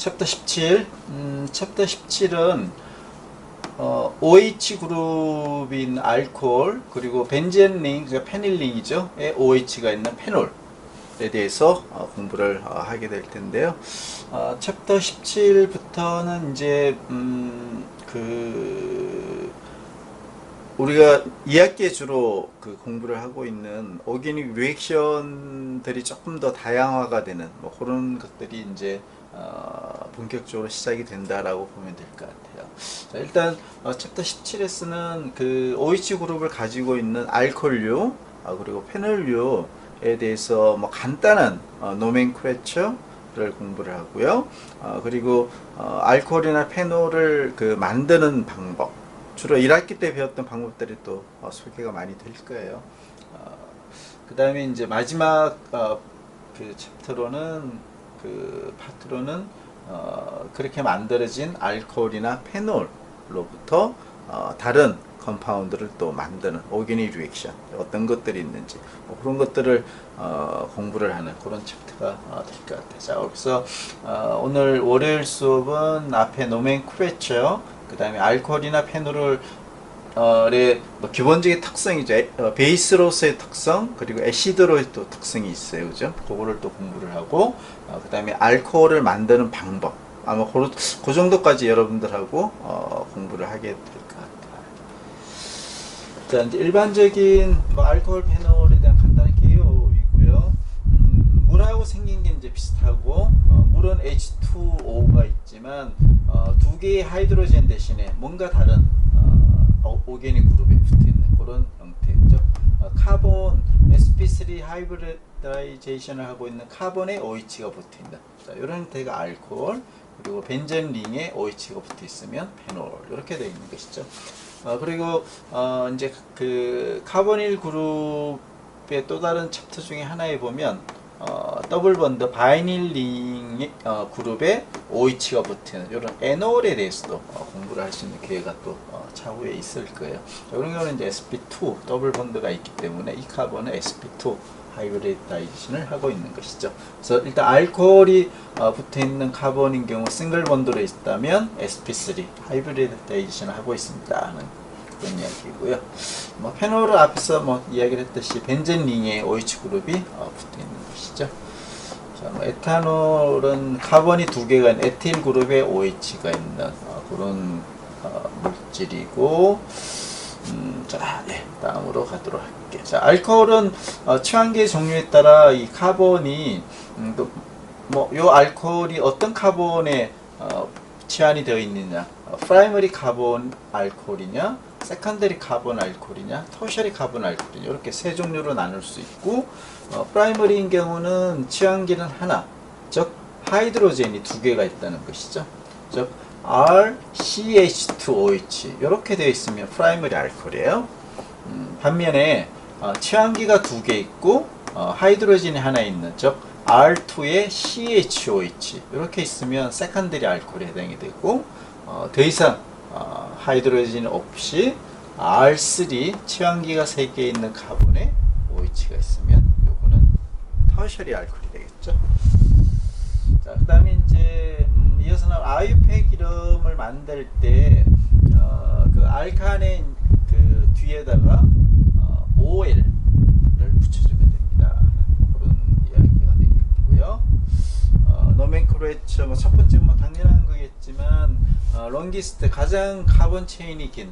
챕터 17. 챕터 17은 OH 그룹인 알코올 그리고 벤젠링, 그러니까 페닐링이죠. OH가 있는 페놀에 대해서 공부를 하게 될 텐데요. 챕터 17부터는 이제 우리가 2학기에 주로 공부를 하고 있는 오게닉 리액션들이 조금 더 다양화가 되는 뭐 그런 것들이 이제 본격적으로 시작이 된다라고 보면 될 것 같아요. 자, 일단 챕터 17에서는 그 OH 그룹을 가지고 있는 알코올류 그리고 페놀류에 대해서 뭐 간단한 노멘클레처를 공부를 하고요. 그리고 알코올이나 페놀을 만드는 방법, 주로 1학기 때 배웠던 방법들이 또 소개가 많이 될 거예요. 그 다음에 이제 마지막 그 챕터로는 파트로는 그렇게 만들어진 알코올이나 페놀로부터 다른 컴파운드를 또 만드는 오게닉 리액션, 어떤 것들이 있는지 뭐 그런 것들을 공부를 하는 그런 챕터가 될 것 같아요. 자, 그래서 오늘 월요일 수업은 앞에 노멘클레처, 그 다음에 알코올이나 페놀을 뭐 기본적인 특성이죠. 베이스로서의 특성, 그리고 애시드로의 또 특성이 있어요. 그죠? 그거를 또 공부를 하고, 그 다음에 알코올을 만드는 방법. 아마 그 정도까지 여러분들하고 공부를 하게 될 것 같아요. 자, 이제 일반적인 뭐 알코올, 페놀에 대한 간단한 개요이고요. 물하고 생긴 게 이제 비슷하고, 물은 H2O가 있지만, 두 개의 하이드로젠 대신에 뭔가 다른 오게닉 그룹에 붙어있는 그런 형태죠. 카본 sp3 하이브리다이제이션을 하고 있는 카본에 OH가 붙어있는 이런 형태가 알코올, 그리고 벤젠링에 OH가 붙어있으면 페놀, 이렇게 되어 있는 것이죠. 그리고 이제 그 카보닐 그룹의 또 다른 챕터 중에 하나에 보면 더블 본드 바이닐링 그룹에 OH가 붙는 이런 에놀에 대해서도 공부를 할 수 있는 기회가 또 차후에 있을 거예요. 이런 경우는 이제 sp2 더블 본드가 있기 때문에 이 카본은 sp2 하이브리다이제이션을 하고 있는 것이죠. 그래서 일단 알코올이 붙어 있는 카본인 경우 싱글 본드로 있다면 sp3 하이브리다이제이션을 하고 있습니다 하는 그런 이야기고요. 뭐 페놀을 앞에서 뭐 이야기를 했듯이 벤젠링에 OH 그룹이 붙어 있는 것이죠. 자, 뭐 에탄올은 카본이 두 개가 있는 에틸 그룹에 OH가 있는 그런 물질이고, 자, 네, 다음으로 가도록 할게요. 자, 알코올은 취한계 종류에 따라 이 카본이 요 알코올이 어떤 카본에 취한이 되어 있느냐, 프라이머리 카본 알코올이냐, 세컨더리 카본 알코올이냐, 터셔리 카본 알코올이냐, 이렇게 세 종류로 나눌 수 있고, 프라이머리인 경우는 취한기는 하나, 즉 하이드로젠이 두 개가 있다는 것이죠. 즉 RCH2OH 이렇게 되어 있으면 프라이머리 알코올이에요. 반면에 취한기가 두 개 있고 하이드로젠이 하나 있는, 즉 R2에 CHOH 이렇게 있으면 세컨더리 알코올에 해당이 되고, 더 이상 하이드로젠 없이 R3 취한기가 3개 있는 카본에 OH가 있으면 요거는 터셔리 알코올이 되겠죠. 자, 그 다음에 이제 이어서 나올 아유팩 이름을 만들 때 그 알칸의 그 뒤에다가 OL을 붙여주면 됩니다. 그런 이야기가 되겠고요. 노멘클레처 뭐 첫 번째 뭐 당연한 거겠지만 롱기스트 가장 카본 체인이 긴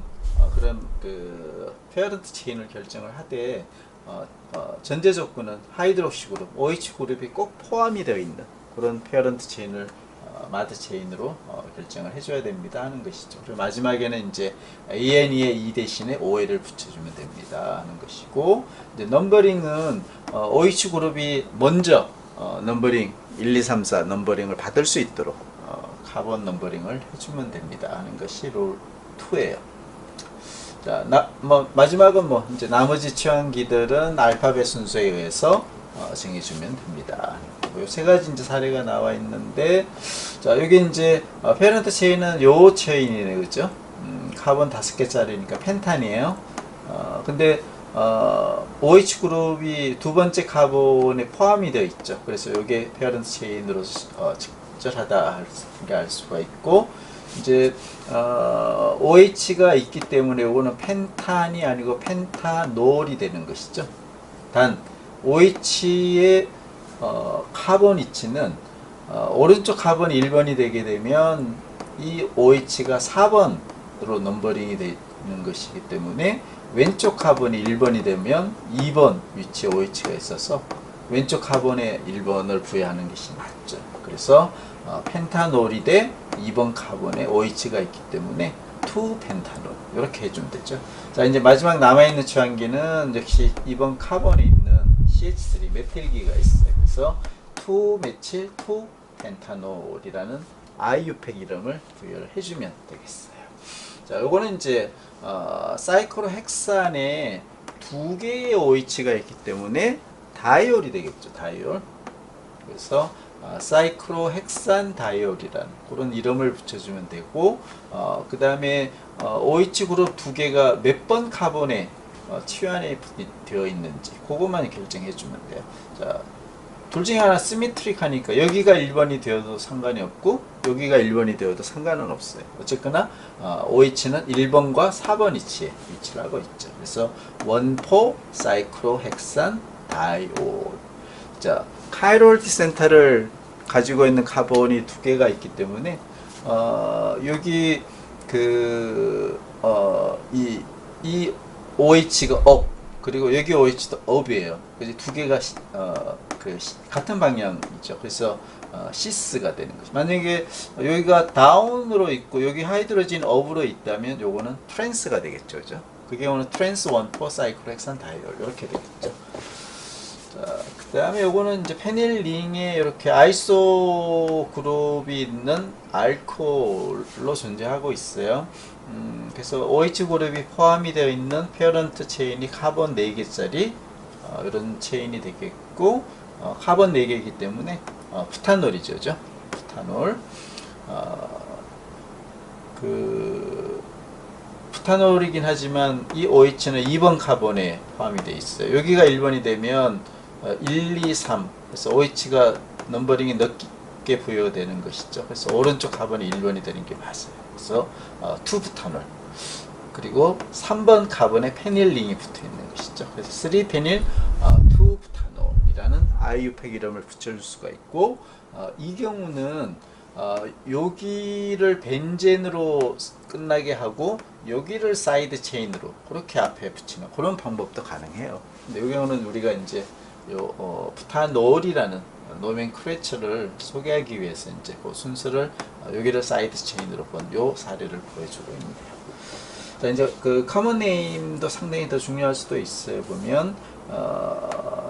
그런 그 페어런트 체인을 결정을 하되 전제 조건은 하이드록시 그룹 OH 그룹이 꼭 포함이 되어 있는 그런 페어런트 체인을 마드 체인으로 결정을 해줘야 됩니다 하는 것이죠. 그리고 마지막에는 이제 ANE의 E 대신에 OL을 붙여주면 됩니다 하는 것이고, 이제 넘버링은 OH 그룹이 먼저 넘버링 1, 2, 3, 4 넘버링을 받을 수 있도록 카본 넘버링을 해주면 됩니다 하는 것이 룰 2예요. 자, 마지막은 뭐 이제 나머지 취한기들은 알파벳 순서에 의해서 정해주면 됩니다. 요 세 가지 이제 사례가 나와 있는데, 자, 여기 이제 페런트 체인은 요 체인이네, 그죠? 카본 5개짜리니까 펜탄이에요. 근데 OH 그룹이 두 번째 카본에 포함이 되어 있죠. 그래서 이게 페어런트 체인으로 적절하다 알 수가 있고, 이제 OH가 있기 때문에 이거는 펜탄이 아니고 펜타놀이 되는 것이죠. 단 OH의 카본 위치는 오른쪽 카본이 1번이 되게 되면 이 OH가 4번으로 넘버링이 되는 것이기 때문에 왼쪽 카본이 1번이 되면 2번 위치에 OH가 있어서 왼쪽 카본에 1번을 부여하는 것이 맞죠. 그래서 펜타놀이 대 2번 카본에 OH가 있기 때문에 2펜타놀 이렇게 해주면 되죠. 자, 이제 마지막 남아있는 주항기는 역시 2번 카본에 있는 CH3 메틸기가 있어요. 그래서 2메칠 2펜타놀이라는 IU팩 이름을 부여를 해주면 되겠어요. 자, 요거는 이제 사이클로헥산에 두 개의 OH가 있기 때문에 다이올이 되겠죠. 다이올. 그래서 사이클로헥산 다이올이라는 그런 이름을 붙여주면 되고, 그 다음에 OH 그룹 두 개가 몇 번 카본에 T1A 되어 있는지 그것만 결정해 주면 돼요. 자, 둘 중에 하나 시메트릭하니까 여기가 1번이 되어도 상관이 없고 여기가 1번이 되어도 상관은 없어요. 어쨌거나 OH는 1번과 4번 위치에 위치를 하고 있죠. 그래서 원포 사이클로헥산 다이올. 자, 카이롤티 센터를 가지고 있는 카본이 두 개가 있기 때문에 여기 이 OH가 업, 그리고 여기 OH도 업이에요. 그래서 두 개가 같은 방향이죠. 그래서 시스가 되는 거죠. 만약에 여기가 다운으로 있고 여기 하이드로진 업으로 있다면 요거는 트랜스가 되겠죠. 그죠? 그 경우는 트랜스 원포 사이클로헥산 다이올 이렇게 되겠죠. 자, 그 다음에 요거는 이제 페닐링에 이렇게 아이소 그룹이 있는 알코올로 존재하고 있어요. 그래서 OH 그룹이 포함이 되어 있는 페어런트 체인이 카본 4개짜리 이런 체인이 되겠고, 카본 4개이기 때문에 푸타놀이죠. 그죠? 푸타놀. 푸타놀이긴 하지만 이 OH는 2번 카본에 포함이 되어 있어요. 여기가 1번이 되면 1, 2, 3. 그래서 OH가 넘버링이 넓게 부여되는 것이죠. 그래서 오른쪽 카본이 1번이 되는 게 맞아요. 그래서 2부탄올. 그리고 3번 카본에 페닐링이 붙어 있는 것이죠. 그래서 3페닐 2부탄올이라는 IU팩 이름을 붙여줄 수가 있고, 이 경우는 여기를 벤젠으로 끝나게 하고 여기를 사이드 체인으로 그렇게 앞에 붙이는 그런 방법도 가능해요. 근데 이 경우는 우리가 이제 부타놀이라는 노멘클레처를 소개하기 위해서 이제 그 순서를 여기를 사이드 체인으로 본 요 사례를 보여주고 있네요. 자, 이제 그 커먼 네임도 상당히 더 중요할 수도 있어요. 보면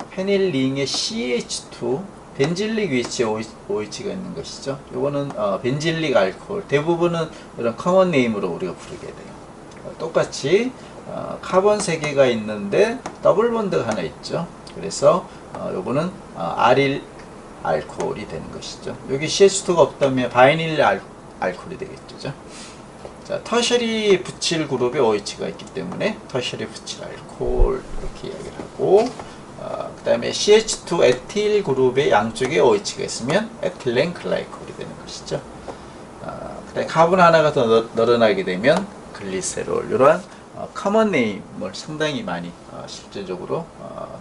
페닐링의 CH2 벤질릭 위치에 OH가 있는 것이죠. 요거는 벤질릭 알코올, 대부분은 이런 커먼 네임으로 우리가 부르게 돼요. 똑같이 카본 3개가 있는데 더블 본드가 하나 있죠. 그래서 요거는 아릴 알코올이 되는 것이죠. 여기 CH2가 없다면 바이닐 알코올이 되겠죠. 자, 터셔리 부칠 그룹에 OH가 있기 때문에 터셔리 부칠 알코올 이렇게 이야기를 하고, 그 다음에 CH2 에틸 그룹의 양쪽에 OH가 있으면 에틸렌 글라이콜이 되는 것이죠. 그 다음에 카본 하나가 더 늘어나게 되면 글리세롤. 이러한 커먼 네임을 상당히 많이 실제적으로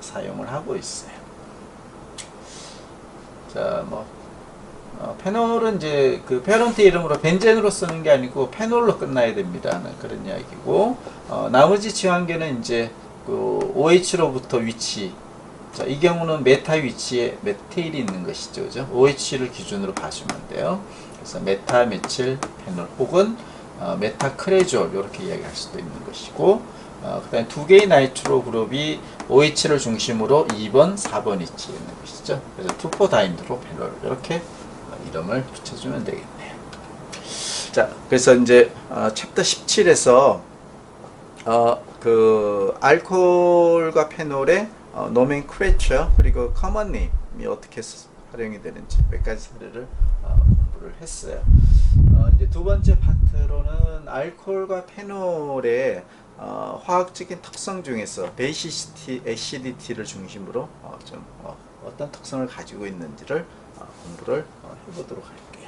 사용을 하고 있어요. 자, 페놀은 이제 그 페어런트 이름으로 벤젠으로 쓰는 게 아니고 페놀로 끝나야 됩니다. 그런 이야기고, 나머지 지환계는 이제 그 OH로부터 위치. 자, 이 경우는 메타 위치에 메테일이 있는 것이죠. 그죠? OH를 기준으로 봐주면 돼요. 그래서 메타 메칠 페놀 혹은 메타 크레졸 이렇게 이야기할 수도 있는 것이고, 그 다음에 두 개의 나이트로 그룹이 OH를 중심으로 2번, 4번 위치에 있는 것이죠. 그래서 투포다임드로 페놀 이렇게 이름을 붙여주면 되겠네요. 자, 그래서 이제 챕터 17에서 그 알코올과 페놀의 노멘클레처 그리고 커먼 네임이 어떻게 활용이 되는지 몇 가지 사례를 공부를 했어요. 이제 두 번째 파트로는 알코올과 페놀의 화학적인 특성 중에서 베이시시티, 애시디티를 중심으로 어떤 특성을 가지고 있는지를 공부를 해보도록 할게요.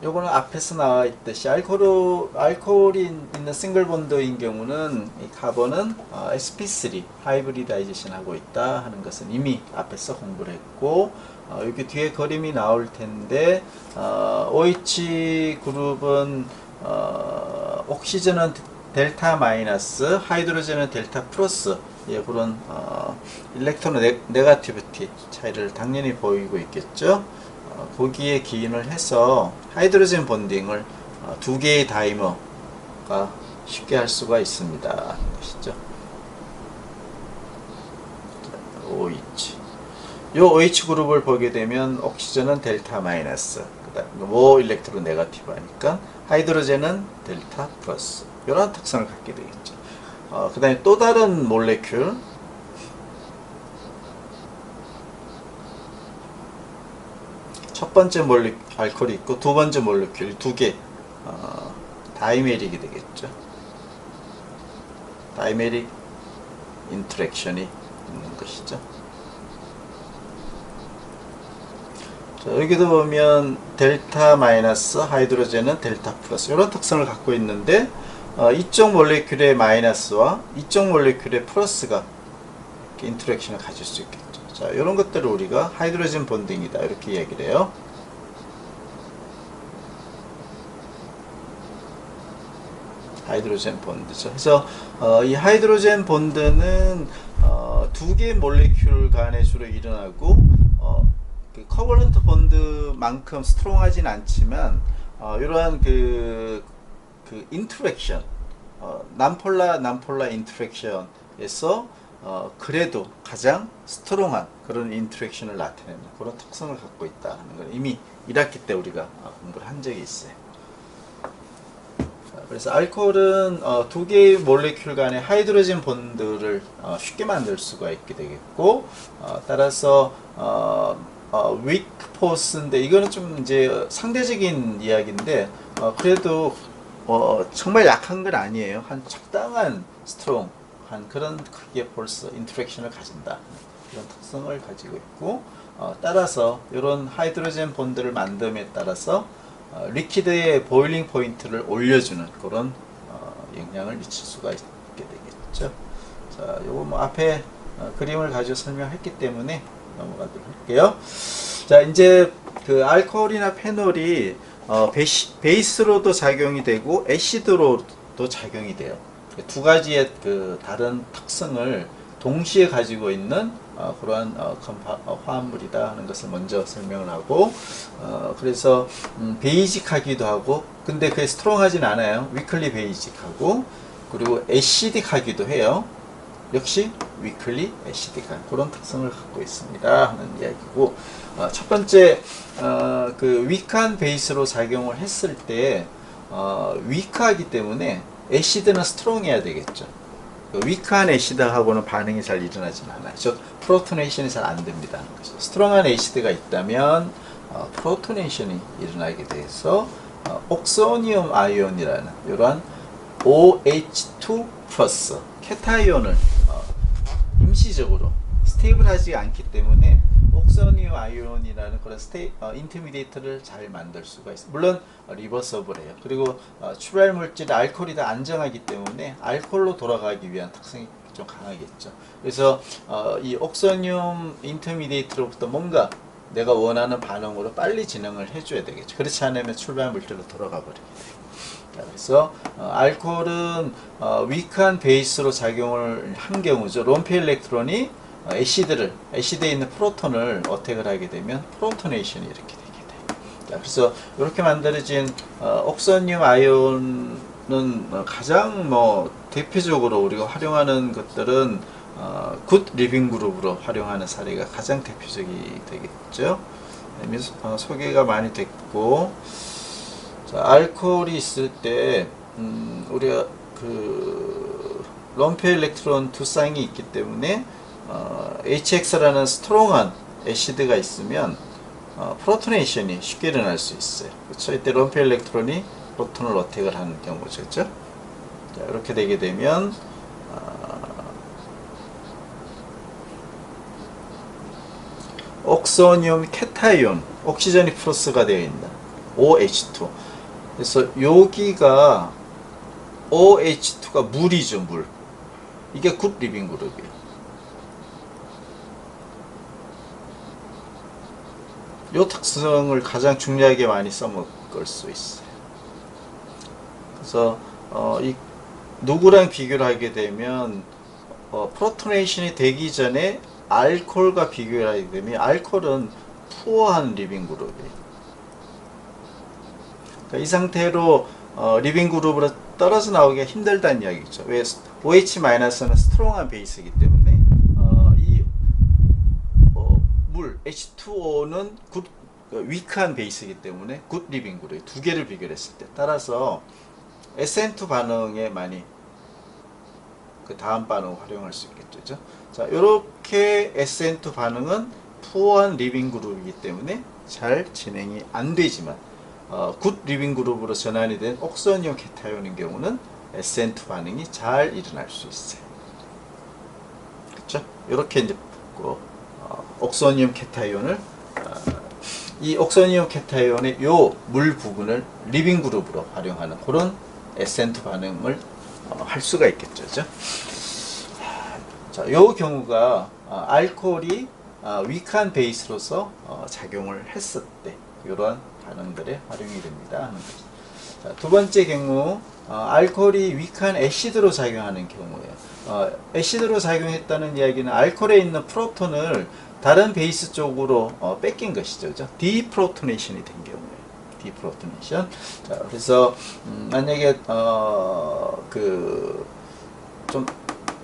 요거는 앞에서 나와 있듯이 알코올이 있는 싱글 본드인 경우는 이 카본은 sp3 하이브리다이제이션 하고 있다 하는 것은 이미 앞에서 공부를 했고, 여기 뒤에 그림이 나올 텐데, OH 그룹은 옥시전은 델타 마이너스, 하이드로젠은 델타 플러스, 예, 그런 일렉트론 네거티비티 차이를 당연히 보이고 있겠죠. 거기에 기인을 해서 하이드로젠 본딩을 두 개의 다이머가 쉽게 할 수가 있습니다. 것이죠. OH. 요 OH 그룹을 보게 되면 옥시전은 델타 마이너스, 그다음 일렉트론 네거티브 하니까 하이드로젠은 델타 플러스. 이런 특성을 갖게 되겠죠. 그다음에 또 다른 몰레큘. 첫 번째 알코올이 있고 두 번째 몰레큘 두 개, 다이메릭이 되겠죠. 다이메릭 인터랙션이 있는 것이죠. 자, 여기도 보면 델타 마이너스, 하이드로젠은 델타 플러스 이런 특성을 갖고 있는데, 이쪽 몰레큘의 마이너스와 이쪽 몰레큘의 플러스가 이렇게 인터랙션을 가질 수 있겠죠. 자, 이런 것들을 우리가 하이드로젠 본딩이다 이렇게 이야기를 해요. 하이드로젠 본드죠. 그래서 이 하이드로젠 본드는 두 개의 몰레큘 간에 주로 일어나고, 그 커버넌트 본드만큼 스트롱하진 않지만, 이러한 그 인터랙션, 남폴라 인터랙션에서 그래도 가장 스트롱한 그런 인터랙션을 나타내는 그런 특성을 갖고 있다 하는 걸 이미 1학기 때 우리가 공부를 한 적이 있어요. 그래서 알코올은 두 개의 몰레큘 간의 하이드로젠 본드를 쉽게 만들 수가 있게 되겠고, 따라서 weak force인데 이거는 좀 이제 상대적인 이야기인데, 그래도 정말 약한 건 아니에요. 한 적당한 스트롱한 그런 크기의 폴스 인터랙션을 가진다, 이런 특성을 가지고 있고, 따라서 이런 하이드로젠 본드를 만듦에 따라서 리퀴드의 보일링 포인트를 올려주는 그런 영향을 미칠 수가 있게 되겠죠. 자, 요거 뭐 앞에 그림을 가지고 설명했기 때문에 넘어가도록 할게요. 자, 이제 그 알코올이나 페놀이 베이스로도 작용이 되고 애시드로도 작용이 돼요. 두 가지의 그 다른 특성을 동시에 가지고 있는 그러한 화합물이다 하는 것을 먼저 설명을 하고, 그래서 베이직하기도 하고, 근데 그게 스트롱하진 않아요. 위클리 베이직하고, 그리고 애시딕하기도 해요. 역시 위클리 애시딕한 그런 특성을 갖고 있습니다 하는 이야기고, 첫 번째 그 위크한 베이스로 작용을 했을 때 위크하기 때문에 애시드는 스트롱해야 되겠죠. 위크한 애시드하고는 반응이 잘 일어나지는 않아요. 즉 프로토네이션이 잘 안 됩니다. 스트롱한 애시드가 있다면 프로토네이션이 일어나게 돼서 옥소니움 아이온이라는 이러한 OH2 플러스 케타이온을 임시적으로 스테이블하지 않기 때문에 옥소니움 아이온이라는 그런 인터미디에이트를 잘 만들 수가 있습니다. 물론 리버서블해요. 그리고 출발 물질 알코올이 다 안정하기 때문에 알코올로 돌아가기 위한 특성이 좀 강하겠죠. 그래서 이 옥소니움 인터미디에이트로부터 뭔가 내가 원하는 반응으로 빨리 진행을 해줘야 되겠죠. 그렇지 않으면 출발 물질로 돌아가 버리게 돼요. 그래서 알코올은 위크한 베이스로 작용을 한 경우죠. 롬피 일렉트론이 애시드에 있는 프로톤을 어택을 하게 되면 프로토네이션이 이렇게 되게 돼요. 자, 그래서 이렇게 만들어진 옥소니움 아이온은 가장 대표적으로 우리가 활용하는 것들은 굿 리빙 그룹으로 활용하는 사례가 가장 대표적이 되겠죠. 소개가 많이 됐고, 자, 알코올이 있을 때 우리가 그 롬피 일렉트론 두 쌍이 있기 때문에 HX라는 스트롱한 애시드가 있으면 프로토네이션이 쉽게 일어날 수 있어요. 그렇죠? 이때 롬피 일렉트론이 프로톤을 어택을 하는 경우죠. 그렇죠? 자, 이렇게 되게 되면 옥소니움 케타이온, 옥시전이 플러스가 되어 있는 OH2. 그래서 여기가 OH2가 물이죠, 물. 이게 굿 리빙 그룹이에요. 이 특성을 가장 중요하게 많이 써먹을 수 있어요. 그래서 이 누구랑 비교를 하게 되면 프로토네이션이 되기 전에 알코올과 비교를 하게 되면 알코올은 푸어한 리빙 그룹이에요. 그러니까 이 상태로 리빙 그룹으로 떨어져 나오기가 힘들다는 이야기죠. 왜? OH-는 스트롱한 베이스이기 때문에 이 물 H2O는 굿 위크한 베이스이기 때문에 굿 리빙 그룹 두 개를 비교했을 때 따라서 SN2 반응에 많이 그 다음 반응을 활용할 수 있겠죠. 자, 이렇게 SN2 반응은 푸어한 리빙 그룹이기 때문에 잘 진행이 안 되지만 굿 리빙 그룹으로 전환이 된 옥소니움 케타이온인 경우는 SN2 반응이 잘 일어날 수 있어요. 그렇죠? 이렇게 이제 옥소니움 케타이온을 이 옥소니움 케타이온의 요 물 부분을 리빙 그룹으로 활용하는 그런 SN2 반응을 할 수가 있겠죠. 그죠? 자, 요 경우가 알코올이 위크한 베이스로서 작용을 했을 때 이러한 반응들에 활용이 됩니다 하는 거죠. 자, 두 번째 경우 알코올이 위크한 애시드로 작용하는 경우예요. 애시드로 작용했다는 이야기는 알코올에 있는 프로톤을 다른 베이스 쪽으로 뺏긴 것이죠. 그죠? 디프로토네이션이 된 경우예요. 디프로토네이션. 자, 그래서 만약에 그 좀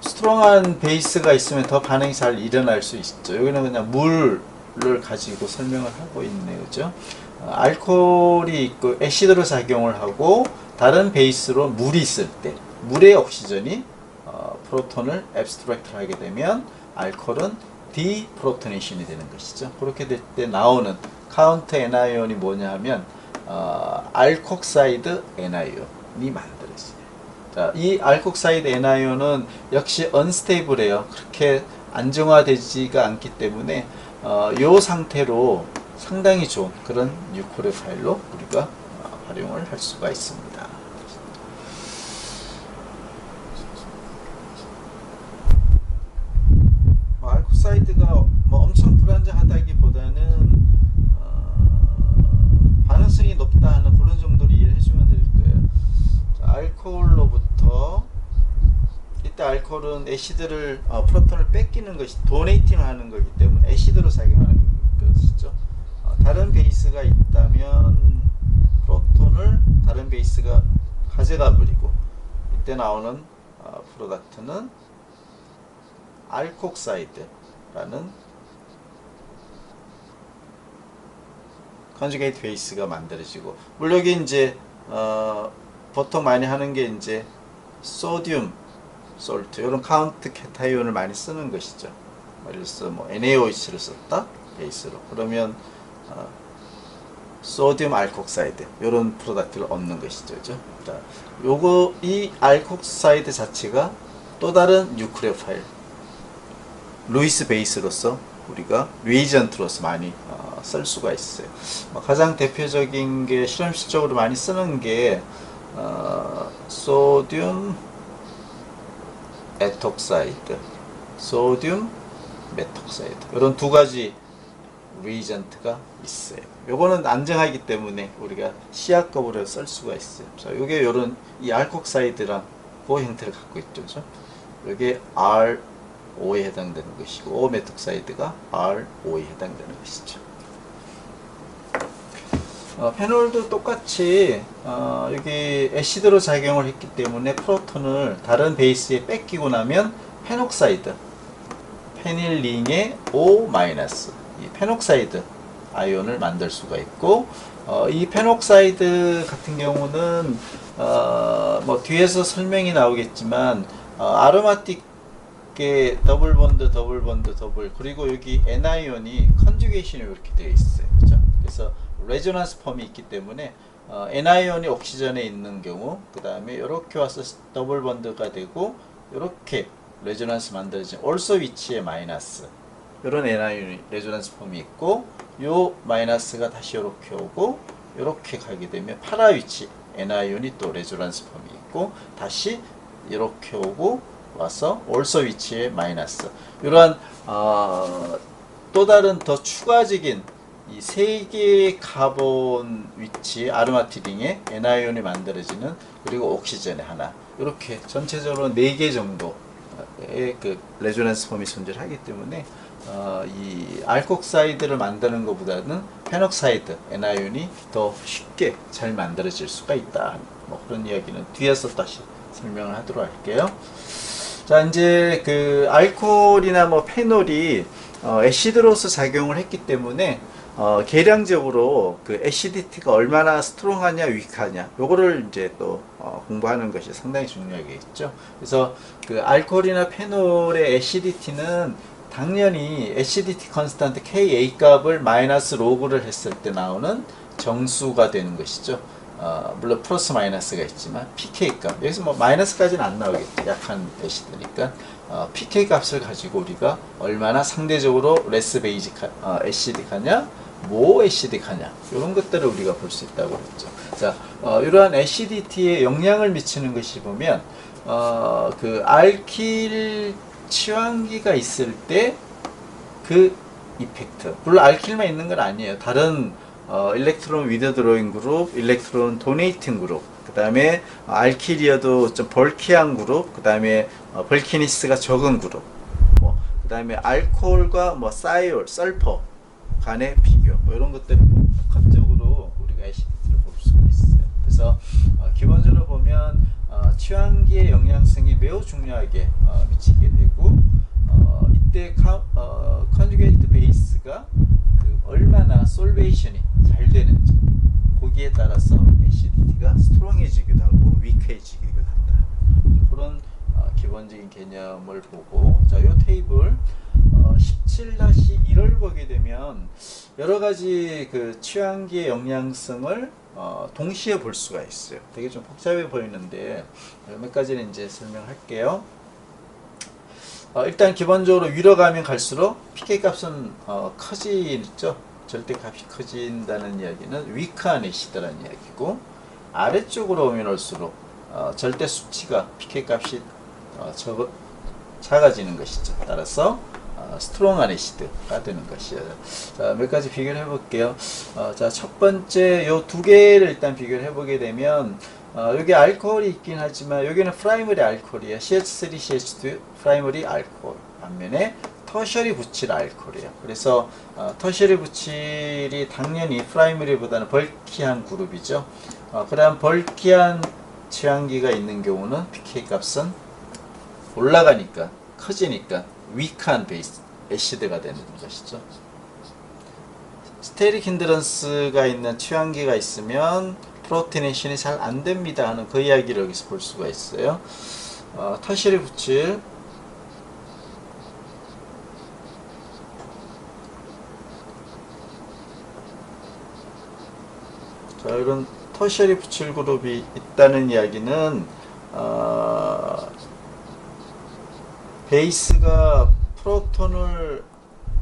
스트롱한 베이스가 있으면 더 반응이 잘 일어날 수 있죠. 여기는 그냥 물을 가지고 설명을 하고 있네요. 그죠? 알코올이 있고 애시드로 작용을 하고 다른 베이스로 물이 있을 때 물의 옥시전이 프로톤을 앱스트랙트 하게 되면 알코올은 디프로토네이션이 되는 것이죠. 그렇게 될 때 나오는 카운터 애나이온이 뭐냐 하면 알콕사이드 애나이온이 만들어져요. 자, 이 알콕사이드 애나이온은 역시 언스테이블해요. 그렇게 안정화되지가 않기 때문에 이 상태로 상당히 좋은 그런 뉴크레 파일로 우리가 활용을 할 수가 있습니다. 알코사이드가 뭐 엄청 불안정하다기보다는 반응성이 높다 하는 그런 정도로 이해를 해주면 될 거예요. 자, 알코올로부터 이때 알코올은 애시드를 프로톤을 뺏기는 것이 도네이팅 하는 거기 때문에 애시드로 작용하는 것이죠. 다른 베이스가 있다면 프로톤을 다른 베이스가 가져가 버리고 이때 나오는 프로덕트는 알콕사이드라는 컨주게이트 베이스가 만들어지고 물론 여기 이제 보통 많이 하는 게 이제 소듐 솔트 이런 카운트 케타이온을 많이 쓰는 것이죠. 예를 들어서 뭐 NaOH를 썼다 베이스로 그러면 소듐 알콕사이드 이런 프로덕트를 얻는 것이죠. 그죠? 자, 요거 이 알콕사이드 자체가 또 다른 뉴크레 파일 루이스 베이스로서 우리가 리에이전트로서 많이 쓸 수가 있어요. 가장 대표적인 게 실험실적으로 많이 쓰는 게 소듐 에톡사이드, 소듐 메톡사이드 이런 두 가지 리에이전트가 있어요. 요거는 안정하기 때문에 우리가 시약급으로 쓸 수가 있어요. 자, 요게 요런 이 알콕사이드랑 그 형태를 갖고 있죠. 그죠? 요게 RO에 해당되는 것이고 O 메톡사이드가 RO에 해당되는 것이죠. 페놀도 똑같이 여기 애시드로 작용을 했기 때문에 프로톤을 다른 베이스에 뺏기고 나면 페녹사이드 페닐링의 O- 이 페녹사이드 아이온을 만들 수가 있고 이 페녹사이드 같은 경우는 뭐 뒤에서 설명이 나오겠지만 아로마틱의 더블 본드 그리고 여기 N아이온이 컨주게이션이 이렇게 되어 있어요. 그죠? 그래서 레조넌스 펌이 있기 때문에 N아이온이 옥시전에 있는 경우 그 다음에 이렇게 와서 더블 본드가 되고 이렇게 레조넌스 만들어진 올소 위치에 마이너스 이런 N아이온이 레조넌스 펌이 있고 요 마이너스가 다시 이렇게 오고 이렇게 가게 되면 파라 위치 N아이온이 또 레조넌스 폼이 있고, 다시 이렇게 오고 와서 also 위치에 마이너스, 이러한 또 다른 더 추가적인 이 세 개의 카본 위치 아로마티딩에 N아이온이 만들어지는, 그리고 옥시전에 하나, 이렇게 전체적으로 4개 정도의 그 레조넌스 폼이 존재하기 때문에 이 알콕사이드를 만드는 것보다는 페녹사이드 N아이온이 더 쉽게 잘 만들어질 수가 있다. 뭐 그런 이야기는 뒤에서 다시 설명을 하도록 할게요. 자, 이제 그 알코올이나 뭐 페놀이 애시드로서 작용을 했기 때문에 계량적으로 그 애시디티가 얼마나 스트롱하냐 위크하냐, 요거를 이제 또 공부하는 것이 상당히 중요하겠죠. 그래서 그 알코올이나 페놀의 애시디티는 당연히 애시디티 컨스탄트 Ka 값을 마이너스 로그를 했을 때 나오는 정수가 되는 것이죠. 물론 플러스 마이너스가 있지만 pK 값, 여기서 뭐 마이너스까지는 안 나오겠죠. 약한 애시드니까 pK 값을 가지고 우리가 얼마나 상대적으로 레스 베이직 애시딕하냐, 모 애시딕하냐, 이런 것들을 우리가 볼 수 있다고 했죠. 자, 이러한 애시디티에 영향을 미치는 것이 보면 그 알킬 치환기가 있을 때 그 이펙트, 물론 알킬만 있는 건 아니에요. 다른 일렉트론 위드드로잉 그룹, 일렉트론 도네이팅 그룹, 그 다음에 알킬이어도 좀 벌키한 그룹, 그 다음에 벌키니스가 적은 그룹, 그 다음에 알코올과 뭐 사이올, 설퍼 간의 비교, 뭐 이런 것들을 복합적으로 우리가 애시디티를 볼 수가 있어요. 그래서 기본적으로 보면 취향기의 영향성이 매우 중요하게 미치게 되고, 이때 컨주게이트 베이스가 그 얼마나 솔베이션이 잘 되는지, 거기에 따라서 애시디티가 스트롱해지기도 하고 위크해지기도 한다. 그런 기본적인 개념을 보고, 자, 이 테이블 17-1을 보게 되면 여러 가지 그 취향기의 영향성을 동시에 볼 수가 있어요. 되게 좀 복잡해 보이는데 몇 가지는 이제 설명할게요. 일단 기본적으로 위로 가면 갈수록 pK 값은 커지죠. 절대값이 커진다는 이야기는 위크한 애시드라는 이야기고, 아래쪽으로 오면 올수록 절대 수치가 pK 값이 작아지는 것이죠. 따라서 스트롱한 애시드가 되는 것이에요. 자, 몇 가지 비교를 해볼게요. 자, 첫 번째 요 두 개를 일단 비교를 해보게 되면 여기 알코올이 있긴 하지만 여기는 프라이머리 알코올이에요. CH3, CH2 프라이머리 알코올, 반면에 터셔리 부칠 알코올이에요. 그래서 터셔리 부칠이 당연히 프라이머리보다는 벌키한 그룹이죠. 그 다음 벌키한 취향기가 있는 경우는 pK 값은 올라가니까, 커지니까 위크한 베이스 애시드가 되는 것이죠. 스테릭 힌드런스가 있는 취향기가 있으면 프로티네이션이 잘 안됩니다 하는 그 이야기를 여기서 볼 수가 있어요. 터셔리 부칠, 자, 이런 터셔리 부칠 그룹이 있다는 이야기는 베이스가 프로톤을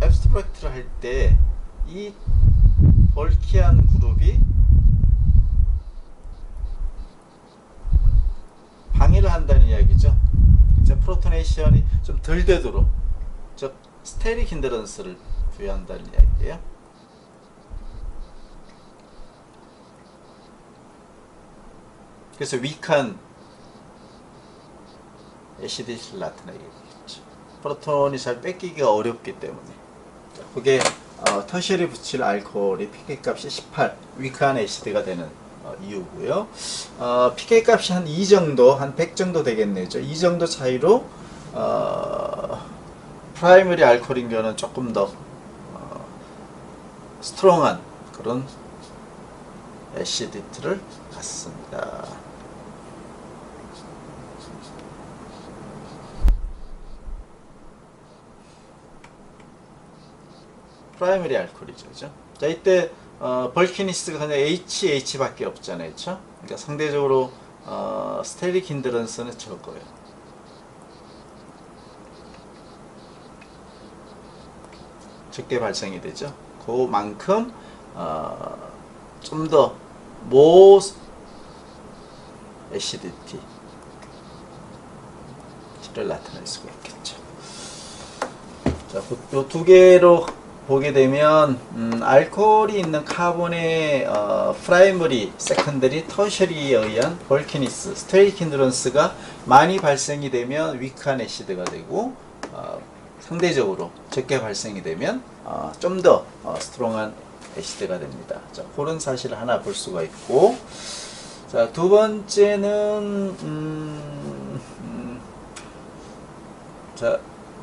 앱스트랙트를 할 때 이 벌키한 그룹이 방해를 한다는 이야기죠. 이제 프로토네이션이 좀 덜 되도록, 즉 스테릭 힌드런스를 부여한다는 이야기예요. 그래서 위크한 애시디티를 나타내게 되겠죠. 프로톤이 잘 뺏기기가 어렵기 때문에. 그게 터셔리 부칠 알코올이 pK 값이 18, 위크한 애시드가 되는 이유고요. pK 값이 한 2 정도, 한 100 정도 되겠네요. 이 정도 차이로 프라이머리 알코올인 경우는 조금 더 스트롱한 그런 애시디티를 갖습니다. 프라이머리 알코올이죠. 그죠? 자, 이때 벌키니스가 그냥 HH 밖에 없잖아요. 그렇죠? 그러니까 상대적으로 스테릭 힌드런스는 적어요. 적게 발생이 되죠. 그만큼 좀 더 모 acidity 를 나타낼 수가 있겠죠. 자, 요 두 개로 보게 되면 알코올이 있는 카본의 프라이머리, 세컨더리, 터셔리에 의한 볼케니스, 스테리క్ 힌드런스가 많이 발생이 되면 위크한 애시드가 되고 상대적으로 적게 발생이 되면 좀 더 스트롱한 애시드가 됩니다. 자, 그런 사실을 하나 볼 수가 있고, 자, 두 번째는 자,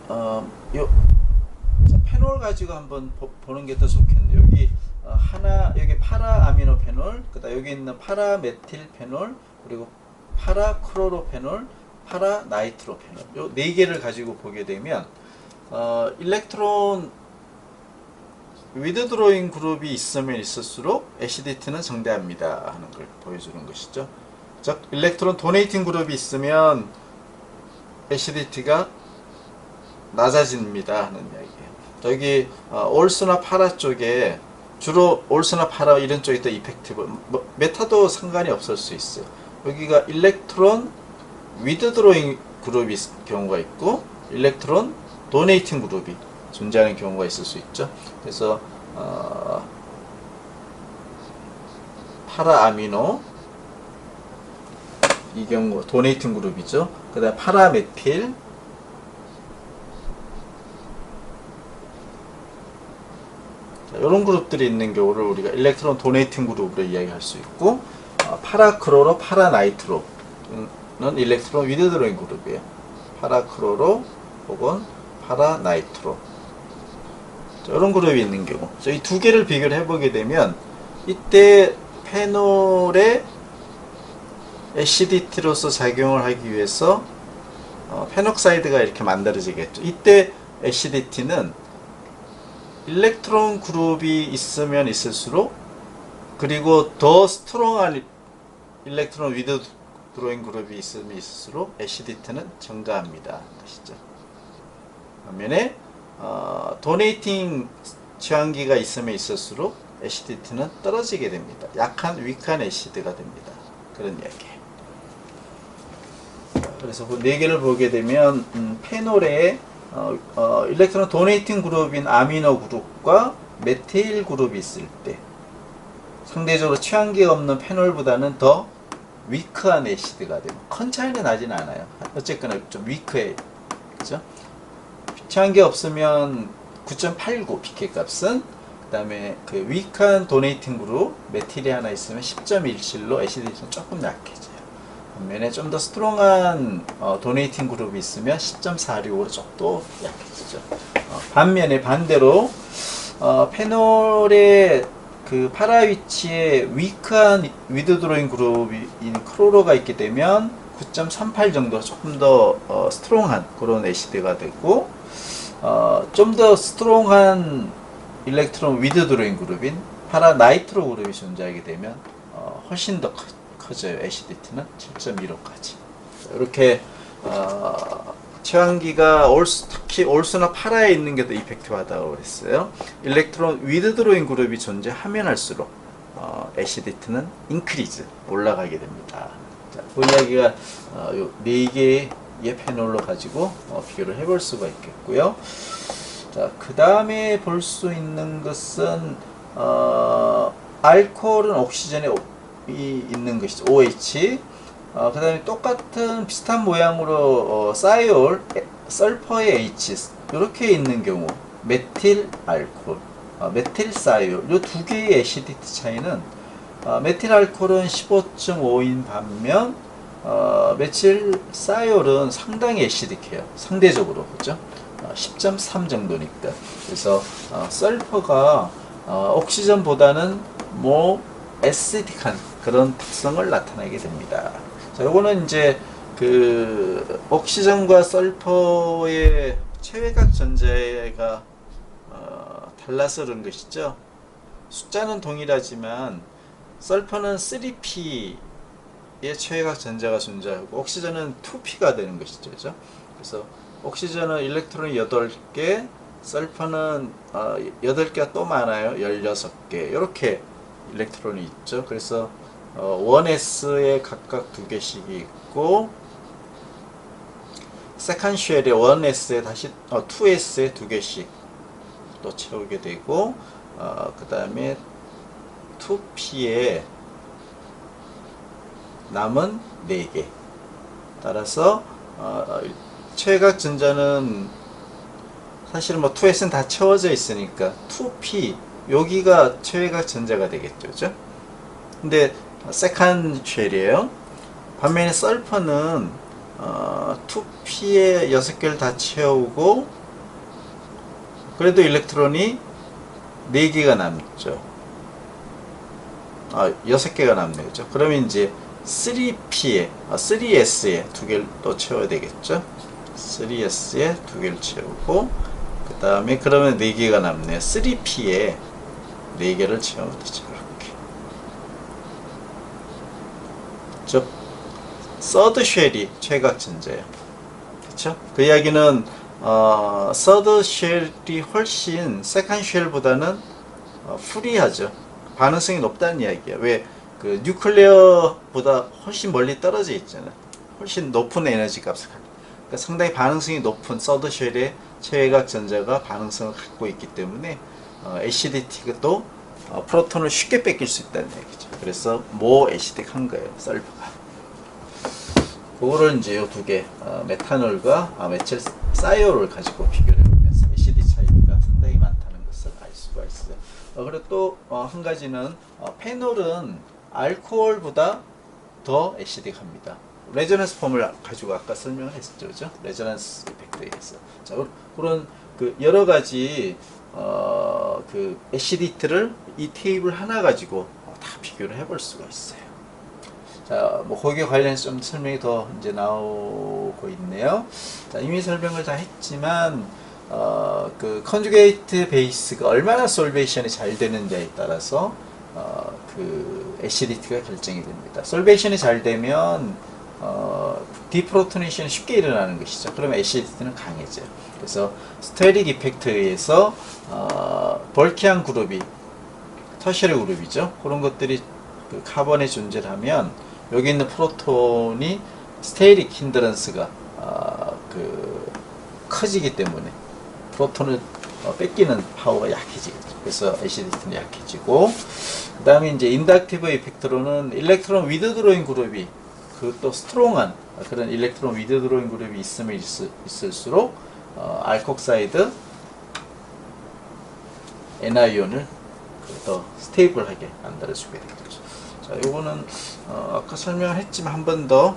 자, 페놀 가지고 한번 보는 게 더 좋겠네요. 여기 여기 파라 아미노 페놀, 그다음 여기 있는 파라 메틸 페놀, 그리고 파라 크로로페놀, 파라 나이트로 페놀. 요 네 개를 가지고 보게 되면 일렉트론 위드드로잉 그룹이 있으면 있을수록 애시디티는 정대합니다 하는 걸 보여주는 것이죠. 즉 일렉트론 도네이팅 그룹이 있으면 애시디티가 낮아집니다 하는 이야기예요. 여기 올스나 파라 쪽에 주로 올스나 파라 이런 쪽이 더 이펙티브, 메타도 상관이 없을 수 있어요. 여기가 일렉트론 위드드로잉 그룹이 있을 경우가 있고 일렉트론 도네이팅 그룹이 존재하는 경우가 있을 수 있죠. 그래서 파라 아미노 이 경우 도네이팅 그룹이죠. 그 다음 파라 메틸, 이런 그룹들이 있는 경우를 우리가 일렉트론 도네이팅 그룹으로 이야기할 수 있고, 파라크로로, 파라나이트로는 일렉트론 위드드로잉 그룹이에요. 파라크로로 혹은 파라나이트로, 이런 그룹이 있는 경우, 이 두 개를 비교를 해보게 되면 이때 페놀의 애시디티로서 작용을 하기 위해서 페녹사이드가 이렇게 만들어지겠죠. 이때 애시디티는 일렉트론 그룹이 있으면 있을수록, 그리고 더 스트롱한 일렉트론 위드 드로잉 그룹이 있으면 있을수록 애시디티는 증가합니다. 것이죠. 반면에 도네이팅 취향기가 있으면 있을수록 애시디티는 떨어지게 됩니다. 약한 위크한 애시드가 됩니다. 그런 이야기예요. 그래서 그 네 개를 보게 되면 페놀에 일렉트론 도네이팅 그룹인 아미노 그룹과 메틸 그룹이 있을 때 상대적으로 취향기가 없는 페놀보다는 더 위크한 애시드가 되고, 큰 차이는 나진 않아요. 어쨌거나 좀 위크해, 그죠? 취향기 없으면 9.89 pK 값은, 그 다음에 그 위크한 도네이팅 그룹 메틸이 하나 있으면 10.17로 애시디티는 조금 약해져요. 반면에 좀 더 스트롱한 도네이팅 그룹이 있으면 10.46으로 조금 더 약해지죠. 반면에 반대로 페놀의 그 파라 위치에 위크한 위드드로잉 그룹인 크로로가 있게 되면 9.38 정도 조금 더 스트롱한 그런 애시드가 되고, 좀 더 스트롱한 일렉트론 위드드로잉 그룹인 파라 나이트로 그룹이 존재하게 되면 훨씬 더 커져요. 애시디티는 7.15까지. 이렇게 취향기가 특히 올수나 파라에 있는 게 더 이펙티브하다고 그랬어요. 일렉트론 위드드로잉 그룹이 존재하면 할수록 애시디티는 인크리즈, 올라가게 됩니다. 자, 그 이야기가 요 4개의 페놀로 가지고 비교를 해볼 수가 있겠고요. 자, 그 다음에 볼 수 있는 것은 알코올은 오키시전에 있는 것이죠. OH. 그 다음에 똑같은 비슷한 모양으로 사이올, 설퍼의 H 이렇게 있는 경우 메틸 알코올, 메틸 사이올, 이 두 개의 애시디티 차이는 메틸 알코올은 15.5인 반면 메틸 사이올은 상당히 애시딕해요. 상대적으로, 그죠? 10.3 정도니까. 그래서 설퍼가 옥시전보다는 애시딕한 그런 특성을 나타내게 됩니다. 자, 요거는 이제 그 옥시전과 설퍼의 최외각 전자가 달라서 그런 것이죠. 숫자는 동일하지만 설퍼는 3P의 최외각 전자가 존재하고 옥시전은 2P가 되는 것이죠. 그죠? 그래서 옥시전은 일렉트론이 8개, 설퍼는 8개가 또 많아요. 16개. 이렇게 일렉트론이 있죠. 그래서 1S에 각각 2개씩이 있고, 세컨 쉘에 1S에 다시 2S에 2개씩 또 채우게 되고, 그 다음에 2P에 남은 4개. 따라서 최외곽 전자는 사실은 뭐 2S는 다 채워져 있으니까 2P 여기가 최외곽 전자가 되겠죠, 그죠? 근데 세컨 쉘이에요. 반면에 설퍼는 2P에 6개를 다 채우고 그래도 일렉트론이 4개가 남죠. 6개가 남네요, 그죠? 그러면 이제 3P에 3S에 2개를 또 채워야 되겠죠. 3S에 2개를 채우고 그 다음에 그러면 4개가 남네요. 3P에 4개를 채우면 되죠. 이렇게. 즉 서드 쉘이 최각 전자예요. 그렇죠? 그 이야기는 서드 쉘이 훨씬 세컨 쉘보다는 프리하죠. 반응성이 높다는 이야기야. 왜? 그 뉴클레어보다 훨씬 멀리 떨어져 있잖아. 훨씬 높은 에너지 값을 갖고. 그러니까 상당히 반응성이 높은 서드 쉘의 최외곽 전자가 반응성을 갖고 있기 때문에 acidic가 또 프로톤을 쉽게 뺏길 수 있다는 얘기죠. 그래서 more acidic한 거예요, 설버가. 그거를 이제 이 2개 메탄올과 메칠 사이올을 가지고 비교를 해보면서 acidity 차이가 상당히 많다는 것을 알 수가 있어요. 그리고 또 한 가지는 페놀은 알코올보다 더 애시딕합니다. 레저넌스 폼을 가지고 아까 설명을 했었죠, 그죠? 레저넌스 이펙트에 의해서. 자, 그런 그 여러 가지 그 애시디티를 이 테이블 하나 가지고 다 비교를 해볼 수가 있어요. 자, 뭐 거기에 관련해서 좀 설명이 더 이제 나오고 있네요. 자, 이미 설명을 다 했지만 그 컨주게이트 베이스가 얼마나 솔베이션이 잘 되는지에 따라서 그 애시디티가 결정이 됩니다. 솔베이션이 잘 되면 디프로토네이션이 쉽게 일어나는 것이죠. 그러면 애시디티는 강해져요. 그래서 스테릭 이펙트에 의해서 벌키한 그룹이 터셔리 그룹이죠. 그런 것들이 그 카본에 존재를 하면 여기 있는 프로톤이 스테릭 힌드런스가 그 커지기 때문에 프로톤을 뺏기는 파워가 약해지겠죠. 그래서 애시디티는 약해지고, 그 다음에 이제 인덕티브 이펙트로는 일렉트론 위드드로잉 그룹이 그또 스트롱한 그런 일렉트론 위드드로잉 그룹이 있으면 있을수록 알콕사이드 N아이온을 더 스테이블하게 만들어주게 되겠죠. 자, 요거는 아까 설명을 했지만 한 번 더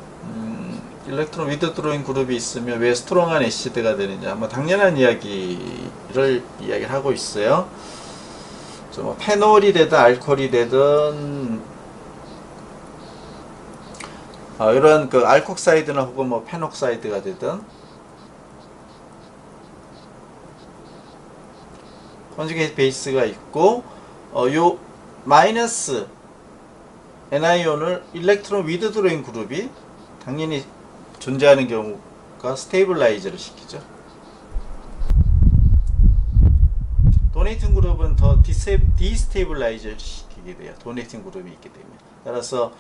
일렉트론 위드드로잉 그룹이 있으면 왜 스트롱한 애시드가 되느냐, 뭐 당연한 이야기를 하고 있어요. 뭐 페놀이 되든 알코올이 되든 이런 그 알콕사이드나 혹은 뭐 페녹사이드가 되든 컨주게이트 베이스가 있고 요 마이너스 N아이온을 일렉트론 위드드로잉 그룹이 당연히 존재하는 경우가 스테이블라이저를 시키죠. 도네이팅 그룹은 더 디스테이블라이저를 시키게 돼요. 도네이팅 그룹이 있기 때문에. 따라서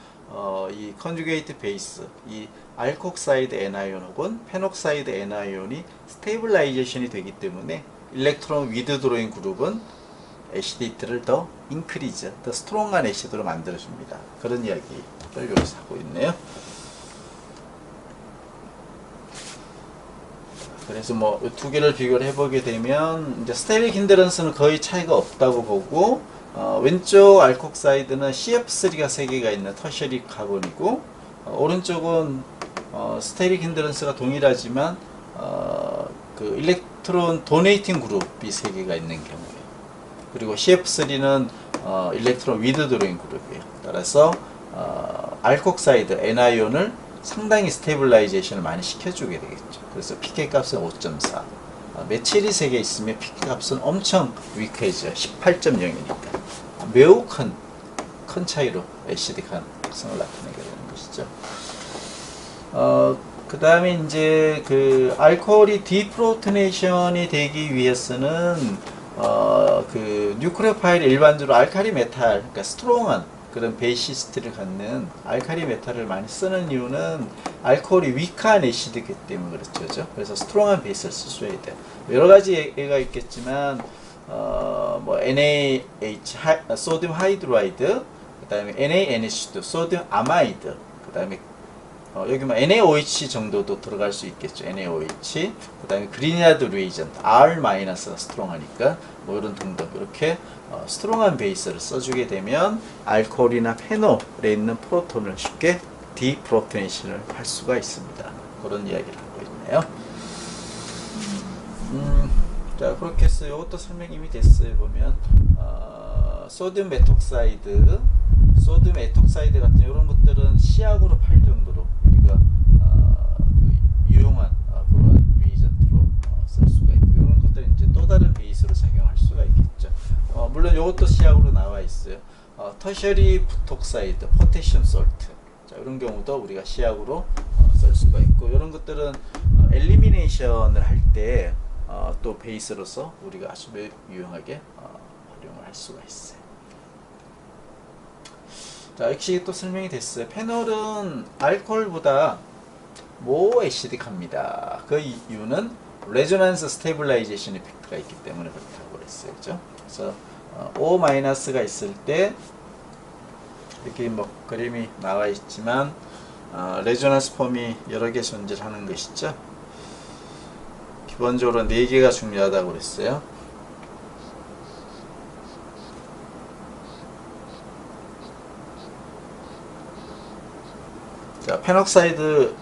이 컨주게이트 베이스, 이 알콕사이드 N아이온 혹은 페녹사이드 N아이온이 스테이블라이제이션이 되기 때문에 일렉트론 위드드로잉 그룹은 애시디티를 더 인크리즈, 더 스트롱한 애시드로 만들어줍니다. 그런 이야기를 여기서 하고 있네요. 그래서 뭐 두 개를 비교를 해보게 되면 이제 스테릭 힌드런스는 거의 차이가 없다고 보고, 왼쪽 알콕사이드는 CF3가 3개가 있는 터셔리 카본이고, 오른쪽은 스테릭 힌드런스가 동일하지만 그 일렉트론 도네이팅 그룹이 3개가 있는 경우예요. 그리고 CF3는 일렉트론 위드드로잉 그룹이에요. 따라서 알콕사이드 N아이온을 상당히 스테이블라이제이션을 많이 시켜주게 되겠죠. 그래서 PK 값은 5.4. 메칠이 3개 있으면 PK 값은 엄청 위크해져요. 18.0이니까. 매우 큰 차이로 애시딕한 특성을 나타내게 되는 것이죠. 그 다음에 이제 그 알코올이 디프로토네이션이 되기 위해서는 그 뉴클레오파일이 일반적으로 알칼리 메탈, 그러니까 스트롱한 그런 베이시스트를 갖는 알칼리 메탈을 많이 쓰는 이유는 알코올이 위크한 애시드이기 때문에 그렇죠. 그래서 스트롱한 베이스를 쓰셔야 돼요. 여러 가지 예가 있겠지만 뭐 NaH 소듐 하이드라이드, 그다음에 NaNH2 소듐 아마이드, 그다음에 여기 뭐 NaOH 정도도 들어갈 수 있겠죠. NaOH, 그다음에 그리니아드 리에이전트 R- 스트롱하니까 뭐 이런 등등 이렇게 스트롱한 베이스를 써주게 되면 알코올이나 페놀에 있는 프로톤을 쉽게 디프로토네이션을 할 수가 있습니다. 그런 이야기를 하고 있네요. 자, 그렇게 해서 이것도 설명 이미 됐어요. 보면 소듐 메톡사이드, 소듐 에톡사이드 같은 이런 것들은 시약으로 팔 정도로 우리가 유용한 그런 리에이전트로 쓸 수가 있고, 이런 것들은 이제 또 다른 베이스로 작용할 수가 있겠죠. 물론 이것도 시약으로 나와 있어요. 터셔리 부톡사이드, 포테슘 솔트, 자, 이런 경우도 우리가 시약으로 쓸 수가 있고, 이런 것들은 엘리미네이션을 할 때 또 베이스로서 우리가 아주 유용하게 활용을 할 수가 있어요. 자, 역시 또 설명이 됐어요. 페놀은 알코올보다 모애시딕합니다. 그 이유는 레조넌스 스테빌라이제이션 이펙트가 있기 때문에 그렇다고 그랬어요. 그죠? 그래서 O-가 있을 때 이렇게 뭐 그림이 나와 있지만 레조넌스 폼이 여러 개 존재하는 것이죠. 기본적으로 4개가 중요하다고 그랬어요. 자, 페녹사이드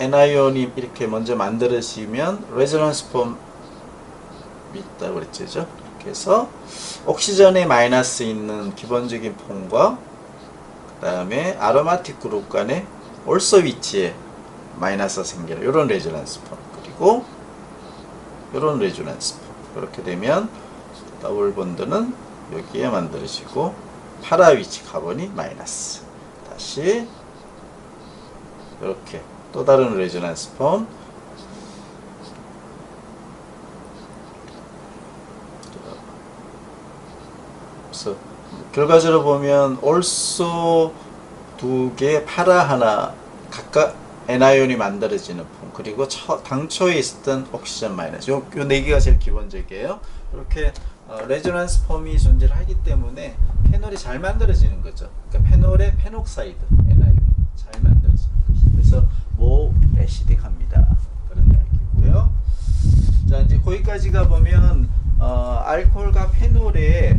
N아이온이 이렇게 먼저 만들어지면 레조넌스 폼이 있다고 그랬죠. 이렇게 해서 옥시전에 마이너스 있는 기본적인 폼과 그 다음에 아로마틱 그룹 간에 올소 위치에 마이너스가 생겨요. 이런 레조넌스 폼, 그리고 이런 레조넌스 폼. 이렇게 되면 더블 본드는 여기에 만들어지고 파라 위치 카본이 마이너스, 다시 이렇게 또 다른 레조넌스 폼, 그래서 결과적으로 보면 올소 2개, 파라 하나, 각각 N아이온이 만들어지는 폼, 그리고 당초에 있었던 옥시전 마이너스, 요 4개가 제일 기본적이에요. 이렇게 레조넌스 폼이 존재를 하기 때문에 페놀이 잘 만들어지는 거죠. 그러니까 페놀의 페녹사이드 N아이온 잘 만들어지는 거죠. 그래서 모애시딕합니다. 그런 이야기고요. 자, 이제 거기까지가 보면 알코올과 페놀의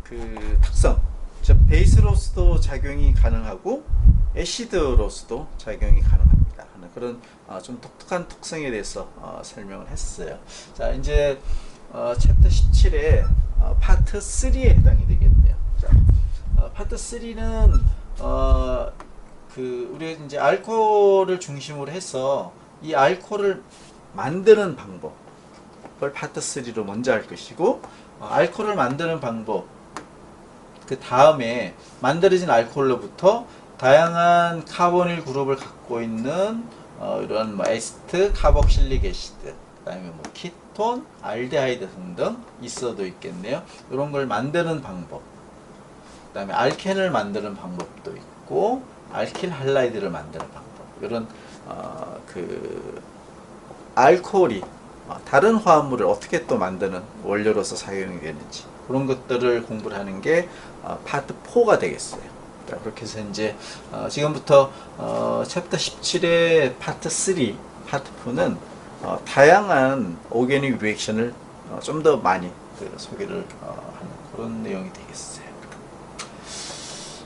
그 특성, 즉 베이스로서도 작용이 가능하고 애시드로서도 작용이 가능합니다 하는 그런 좀 독특한 특성에 대해서 설명을 했어요. 자, 이제 챕터 17의 파트 3에 해당이 되겠네요. 자, 파트 3는 우리가 이제 알코올을 중심으로 해서 이 알코올을 만드는 방법을 파트 3로 먼저 할 것이고, 알코올을 만드는 방법, 그 다음에 만들어진 알코올로부터 다양한 카보닐 그룹을 갖고 있는 이런 뭐 에스트, 카복실릭 애시드, 그 다음에 뭐 키톤, 알데하이드 등등 있어도 있겠네요. 이런 걸 만드는 방법, 그 다음에 알켄을 만드는 방법도 있고, 알킬 할라이드를 만드는 방법, 이런 그 알코올이 다른 화합물을 어떻게 또 만드는 원료로서 사용이 되는지, 그런 것들을 공부를 하는 게 파트 4가 되겠어요. 그렇게 해서 이제 지금부터 챕터 17의 파트 3, 파트 4는 다양한 오게닉 리액션을 좀 더 많이 소개를 하는 그런 내용이 되겠어요.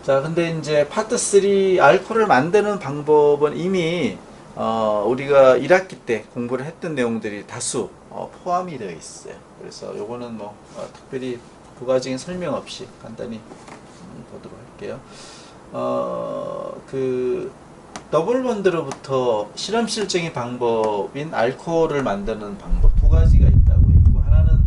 자, 근데 이제 파트 3 알코올을 만드는 방법은 이미 우리가 1학기 때 공부를 했던 내용들이 다수 포함이 되어 있어요. 그래서 요거는 뭐 특별히 부가적인 설명 없이 간단히 보도록 할게요. 그 더블 본드로부터 실험실적인 방법인 알코올을 만드는 방법 2가지가 있다고 있고, 하나는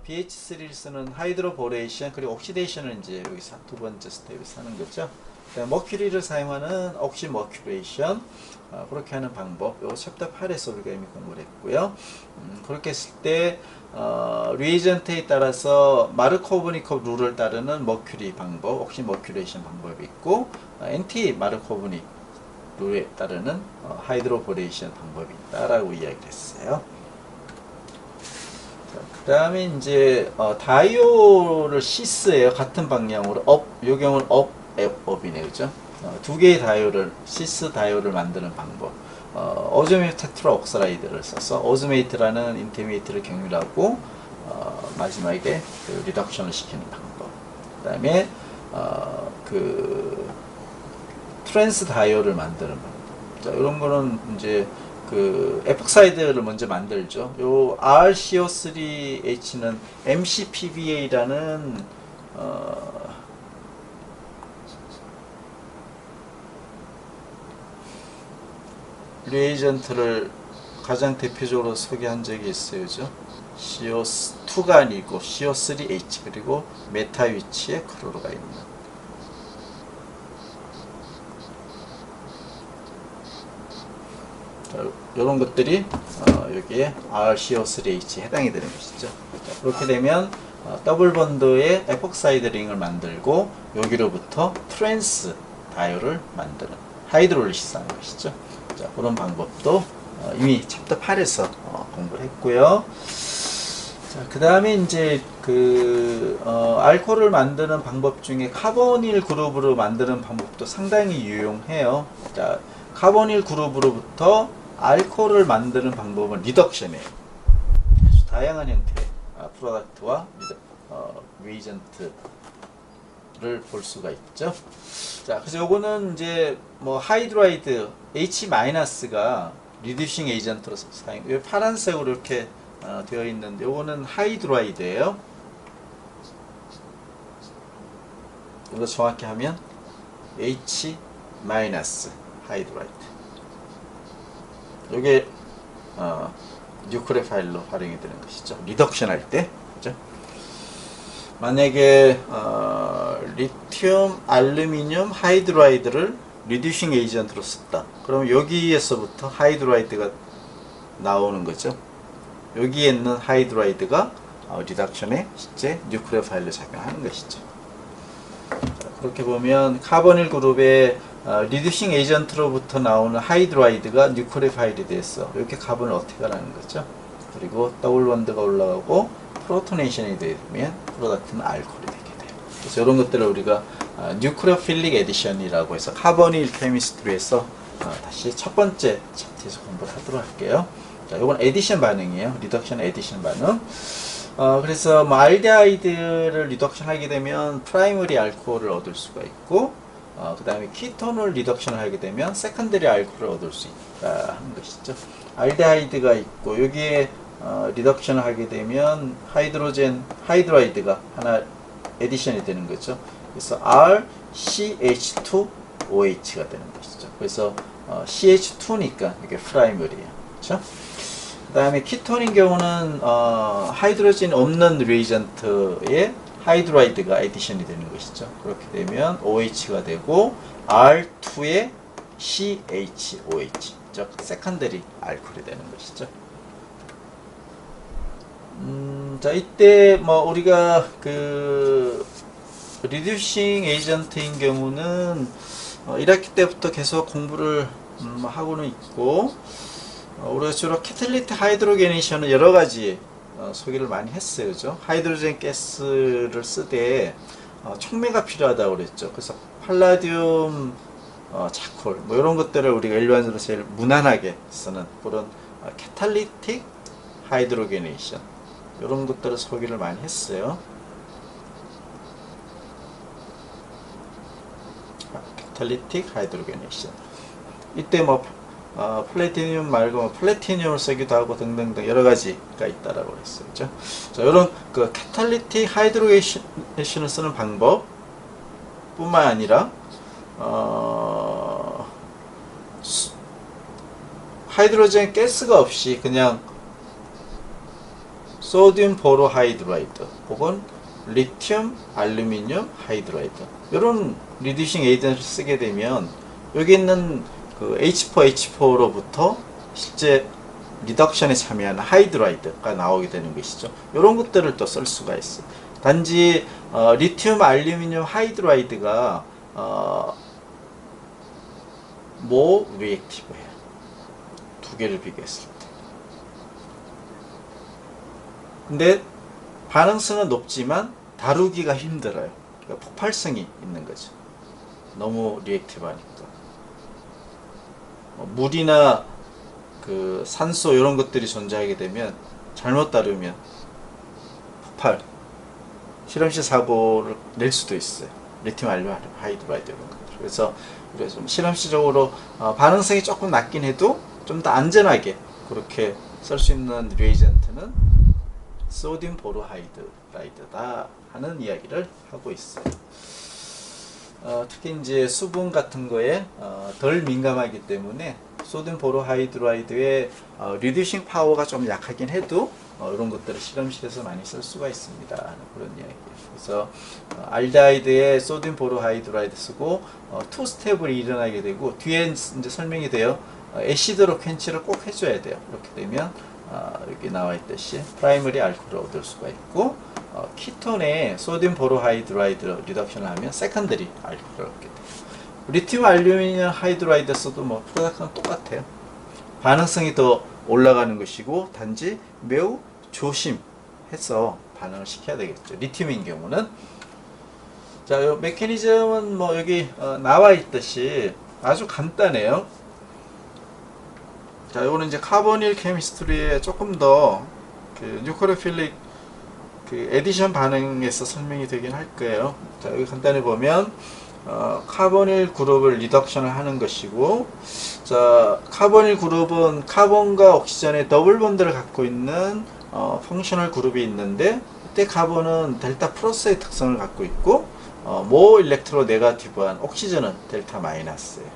BH3를 쓰는 하이드로보레이션, 그리고 옥시데이션을 이제 여기서 2번째 스텝에서 하는 거죠. 머큐리를 사용하는 옥시머큐레이션, 그렇게 하는 방법, 요 챕터 8에서 우리가 이미 공부를 했고요. 그렇게 했을 때 리에이전트에 따라서 마르코브니컵 룰을 따르는 머큐리 방법, 옥시머큐레이션 방법이 있고, 엔티 마르코브니 룰에 따르는 하이드로보레이션 방법이 있다라고 이야기를 했어요. 그 다음에 이제 다이오를 시스예요. 같은 방향으로 업, 요 경우는 업이네, 그죠? 두 개의 다이오를, 시스 다이오를 만드는 방법. 오즈메이트 테트라 옥사이드를 써서 오즈메이트라는 인터미디에이트를 경유하고 마지막에 그 리덕션을 시키는 방법. 그 다음에 그 트랜스 다이오를 만드는 방법. 자, 이런 거는 이제 그 에폭사이드를 먼저 만들죠. 요 RCO3H는 MCPBA라는 리에이전트를 가장 대표적으로 소개한 적이 있어요. 그죠? CO2가 아니고 CO3H 그리고 메타 위치에 크로로가 있는 이런 것들이 여기에 RCO3H에 해당이 되는 것이죠. 자, 그렇게 되면 더블 번드의 에폭사이드 링을 만들고 여기로부터 트랜스 다이오를 만드는 하이드롤리시스 하는 것이죠. 자, 그런 방법도 이미 챕터 8에서 공부를 했고요. 자, 그 다음에 이제 그 알코올을 만드는 방법 중에 카보닐 그룹으로 만드는 방법도 상당히 유용해요. 자, 카보닐 그룹으로부터 알코올을 만드는 방법은 리덕션이에요. 아주 다양한 형태의 프로덕트와 리에이전트를 볼 수가 있죠. 자, 그래서 요거는 이제 뭐 하이드라이드 H-가 리듀싱 에이전트로 사용. 이 파란색으로 이렇게 되어 있는데 요거는 하이드라이드예요. 이거 정확히 하면 H- 하이드라이드. 이게 뉴크레 파일로 활용이 되는 것이죠. 리덕션 할 때, 그죠? 만약에 리튬, 알루미늄, 하이드라이드를 리듀싱 에이전트로 썼다. 그러면 여기에서부터 하이드라이드가 나오는 거죠. 여기에 있는 하이드라이드가 리덕션에 실제 뉴크레 파일로 작용하는 것이죠. 자, 그렇게 보면 카보닐 그룹의 리듀싱 에이전트로부터 나오는 하이드라이드가 뉴크레파일이 돼서 이렇게 카본을 어떻게 가라는 거죠. 그리고 더블 번드가 올라가고 프로토네이션이 되면 프로덕트는 알코올이 되게 돼요. 그래서 이런 것들을 우리가 뉴크레오필릭 에디션이라고 해서 카보닐 케미스트리에서 다시 첫 번째 챕터에서 공부를 하도록 할게요. 자, 이건 에디션 반응이에요. 리덕션 에디션 반응. 그래서 뭐 알데하이드를 리덕션 하게 되면 프라이머리 알코올을 얻을 수가 있고, 그 다음에 키톤을 리덕션을 하게 되면 세컨더리 알코올을 얻을 수 있다 하는 것이죠. 알데하이드가 있고 여기에 리덕션을 하게 되면 하이드라이드가 하나 에디션이 되는 거죠. 그래서 RCH2OH가 되는 것이죠. 그래서 CH2니까 이게 프라이머리예요. 그렇죠? 그 다음에 키톤인 경우는 하이드로젠이 없는 리에이전트에 하이드라이드가 에디션이 되는 것이죠. 그렇게 되면 OH가 되고 R2에 CHOH, 즉 세컨더리 알코올이 되는 것이죠. 자, 이때 뭐 우리가 그 리듀싱 에이전트인 경우는 1학기 때부터 계속 공부를 하고는 있고, 우리가 주로 캐탈리틱 하이드로게네이션은 여러 가지 소개를 많이 했어요. 그죠? 하이드로젠 가스를 쓰되 촉매가 필요하다고 그랬죠. 그래서 팔라디움, 차콜 뭐 이런 것들을 우리가 일반적으로 제일 무난하게 쓰는 그런 캐탈리틱 하이드로게네이션, 이런 것들을 소개를 많이 했어요. 캐탈리틱 하이드로게네이션. 이때 뭐 플래티늄 말고 플래티늄을 쓰기도 하고 등등등 여러 가지가 있다라고 했어요. 그죠? 자, 이런 그 캐탈리틱 하이드로게네이션을 쓰는 방법 뿐만 아니라 하이드로젠 가스가 없이 그냥 소듐 보로 하이드라이드 혹은 리튬, 알루미늄, 하이드라이드 이런 리듀싱 에이전트를 쓰게 되면 여기 있는 그 H4H4로부터 실제 리덕션에 참여하는 하이드라이드가 나오게 되는 것이죠. 이런 것들을 또 쓸 수가 있어요. 단지 리튬, 알루미늄, 하이드라이드가 모 리액티브예요. 두 개를 비교했을 때. 근데 반응성은 높지만 다루기가 힘들어요. 그러니까 폭발성이 있는 거죠. 너무 리액티브하니까. 물이나 그 산소 이런 것들이 존재하게 되면 잘못 다루면 폭발, 실험실 사고를 낼 수도 있어요. 리튬, 알루미늄, 하이드라이드 이런 것들. 그래서 좀 실험실적으로 반응성이 조금 낮긴 해도 좀 더 안전하게 그렇게 쓸 수 있는 리에이전트는 소듐 보로하이드라이드다 하는 이야기를 하고 있어요. 특히 이제 수분 같은 거에 덜 민감하기 때문에 소듐 보로하이드라이드의 리듀싱 파워가 좀 약하긴 해도 이런 것들을 실험실에서 많이 쓸 수가 있습니다 하는 그런 이야기예요. 그래서 알데하이드에 소듐 보로하이드라이드 쓰고 투 스텝을 일어나게 되고 뒤에 이제 설명이 돼요. 애시드로 캔치를 꼭 해줘야 돼요. 이렇게 되면 여기 나와 있듯이 프라이머리 알코올을 얻을 수가 있고 키톤에 소듐 보로하이드라이드 리덕션을 하면 세컨더리 알코올을 얻게 돼요. 리튬 알루미늄 하이드라이드 써도 뭐 프로덕트는 똑같아요. 반응성이 더 올라가는 것이고 단지 매우 조심해서 반응을 시켜야 되겠죠. 리튬인 경우는 자, 요 메커니즘은 뭐 여기 나와 있듯이 아주 간단해요. 자, 요거는 이제 카보닐 케미스트리에 조금 더 그 뉴크레필릭 그 에디션 반응에서 설명이 되긴 할 거예요. 자, 여기 간단히 보면 카보닐 그룹을 리덕션을 하는 것이고, 자, 카보닐 그룹은 카본과 옥시전의 더블 본드를 갖고 있는 펑셔널 그룹이 있는데, 이때 카본은 델타 플러스의 특성을 갖고 있고, 모 일렉트로 네가티브한 옥시전은 델타 마이너스예요.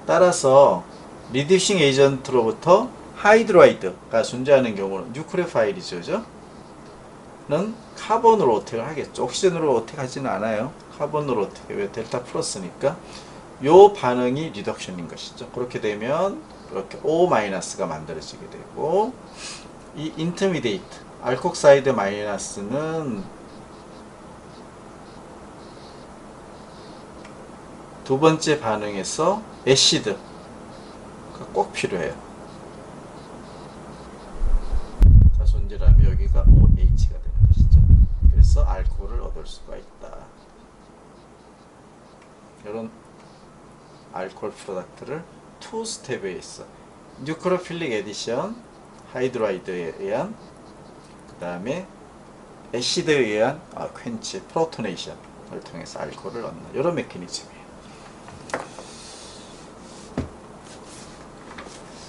따라서 리듀싱 에이전트로부터 하이드라이드가 존재하는 경우는 뉴크레파일이죠. 는 카본으로 어택을 하겠죠. 옥시전으로 어택하지는 않아요. 카본으로 어택해. 왜? 델타 플러스니까. 요 반응이 리덕션인 것이죠. 그렇게 되면 이렇게 O-가 만들어지게 되고, 이 인터미디에이트 알콕사이드 마이너스는 두 번째 반응에서 애시드가 꼭 필요해요. 자, 존재라면 여기가 OH가 되는 것이죠. 그래서 알코올을 얻을 수가 있다. 이런 알코올 프로덕트를 투 스텝에 있어. 뉴크로필릭 에디션, 하이드라이드에 의한, 그 다음에 애시드에 의한 퀸치, 프로토네이션을 통해서 알코올을 얻는 이런 메커니즘이에요.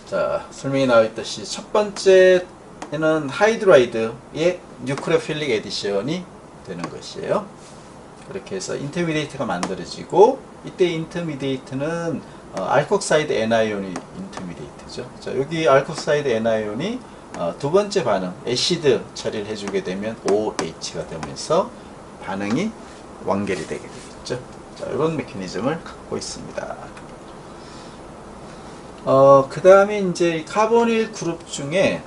자, 설명이 나와 있듯이 첫 번째는 하이드라이드의 뉴크레필릭 에디션이 되는 것이에요. 그렇게 해서 인터미디에이트가 만들어지고, 이때 인터미디에이트는 알콕사이드 애나이온이 인터미디에이트죠. 자, 여기 알콕사이드 애나이온이 두 번째 반응 애시드 처리를 해주게 되면 OH가 되면서 반응이 완결이 되게 되겠죠. 자, 이런 메커니즘을 갖고 있습니다. 그 다음에 이제 카보닐 그룹 중에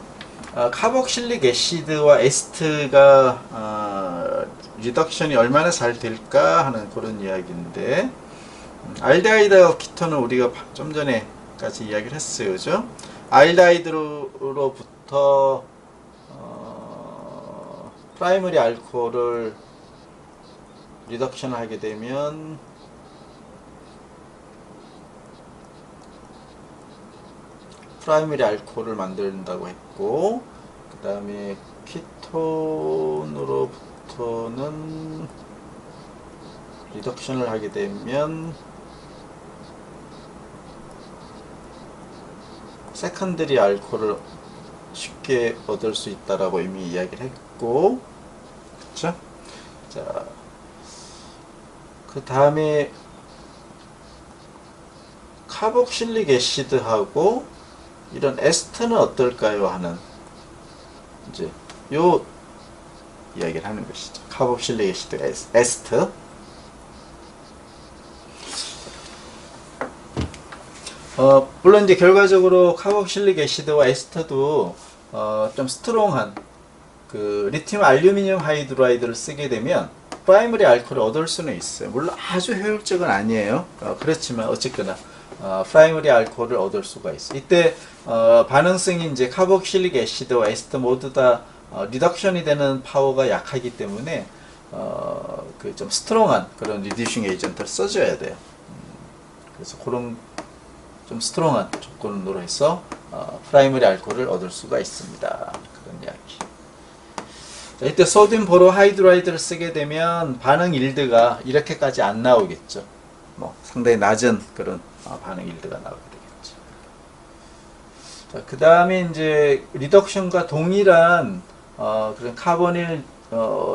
카복실릭 애시드와 에스트가 리덕션이 얼마나 잘 될까 하는 그런 이야기인데, 알데하이드와 키톤은 우리가 좀 전에까지 이야기를 했어요. 그죠? 알데하이드로부터 프라이머리 알코올을 리덕션을 하게 되면 프라이머리 알코올을 만든다고 했고, 그 다음에 키톤으로부터는 리덕션을 하게 되면 세컨더리 알코올을 쉽게 얻을 수 있다라고 이미 이야기를 했고, 그쵸? 자, 그 다음에 카복실릭 애시드하고 이런 에스트는 어떨까요? 하는 이제 요 이야기를 하는 것이죠. 카복실릭 애시드 에스터. 물론 이제 결과적으로 카복실릭 애시드와 에스터도 좀 스트롱한 그 리튬 알루미늄 하이드라이드를 쓰게 되면 프라이머리 알코올을 얻을 수는 있어요. 물론 아주 효율적은 아니에요. 그렇지만 어쨌거나 프라이머리 알코올을 얻을 수가 있어요. 이때 반응성이 이제 카복실릭 애시드와 에스터 모두 다 리덕션이 되는 파워가 약하기 때문에 그 좀 스트롱한 그런 리듀싱 에이전트를 써줘야 돼요. 그래서 그런 좀 스트롱한 조건으로 해서 프라이머리 알코올을 얻을 수가 있습니다. 그런 이야기. 자, 이때 소듐 보로 하이드라이드를 쓰게 되면 반응 일드가 이렇게까지 안 나오겠죠. 뭐 상당히 낮은 그런 반응 일드가 나오게 되겠죠. 자, 그 다음에 이제 리덕션과 동일한 그런 카보닐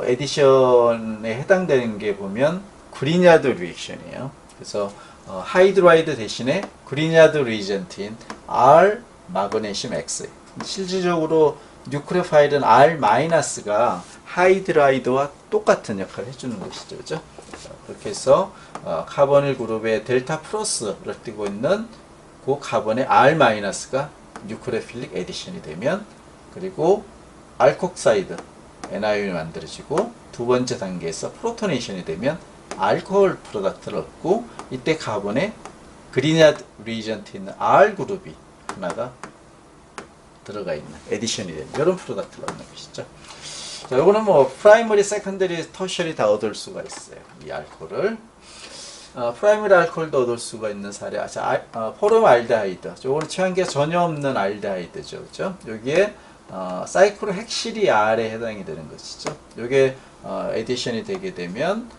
에디션에 해당되는 게 보면 그리냐드 리액션이에요. 그래서 하이드라이드 대신에 그리냐드 리전트인 R 마그네슘 X. 실질적으로 뉴크레오파일은 R-가 하이드라이드와 똑같은 역할을 해주는 것이죠. 그죠? 그렇게 해서 카보닐 그룹의 델타 플러스를 띄고 있는 그 카본의 R-가 뉴크레오필릭 에디션이 되면, 그리고 알콕사이드 NiON이 만들어지고 두 번째 단계에서 프로토네이션이 되면 알코올 프로덕트를 얻고, 이때 카본에 그리냐드 리전트 있는 R 그룹이 하나가 들어가 있는 에디션이 되는 이런 프로덕트를 얻는 것이죠. 자, 요거는 뭐 프라이머리, 세컨더리, 터셔리 다 얻을 수가 있어요. 이 알코올을. 프라이머리 알코올도 얻을 수가 있는 사례. 자, 포름알데하이드. 요거는 취한기가 전혀 없는 알데하이드죠. 그죠? 여기에 사이클로 핵실이 R에 해당이 되는 것이죠. 요게 에디션이 되게 되면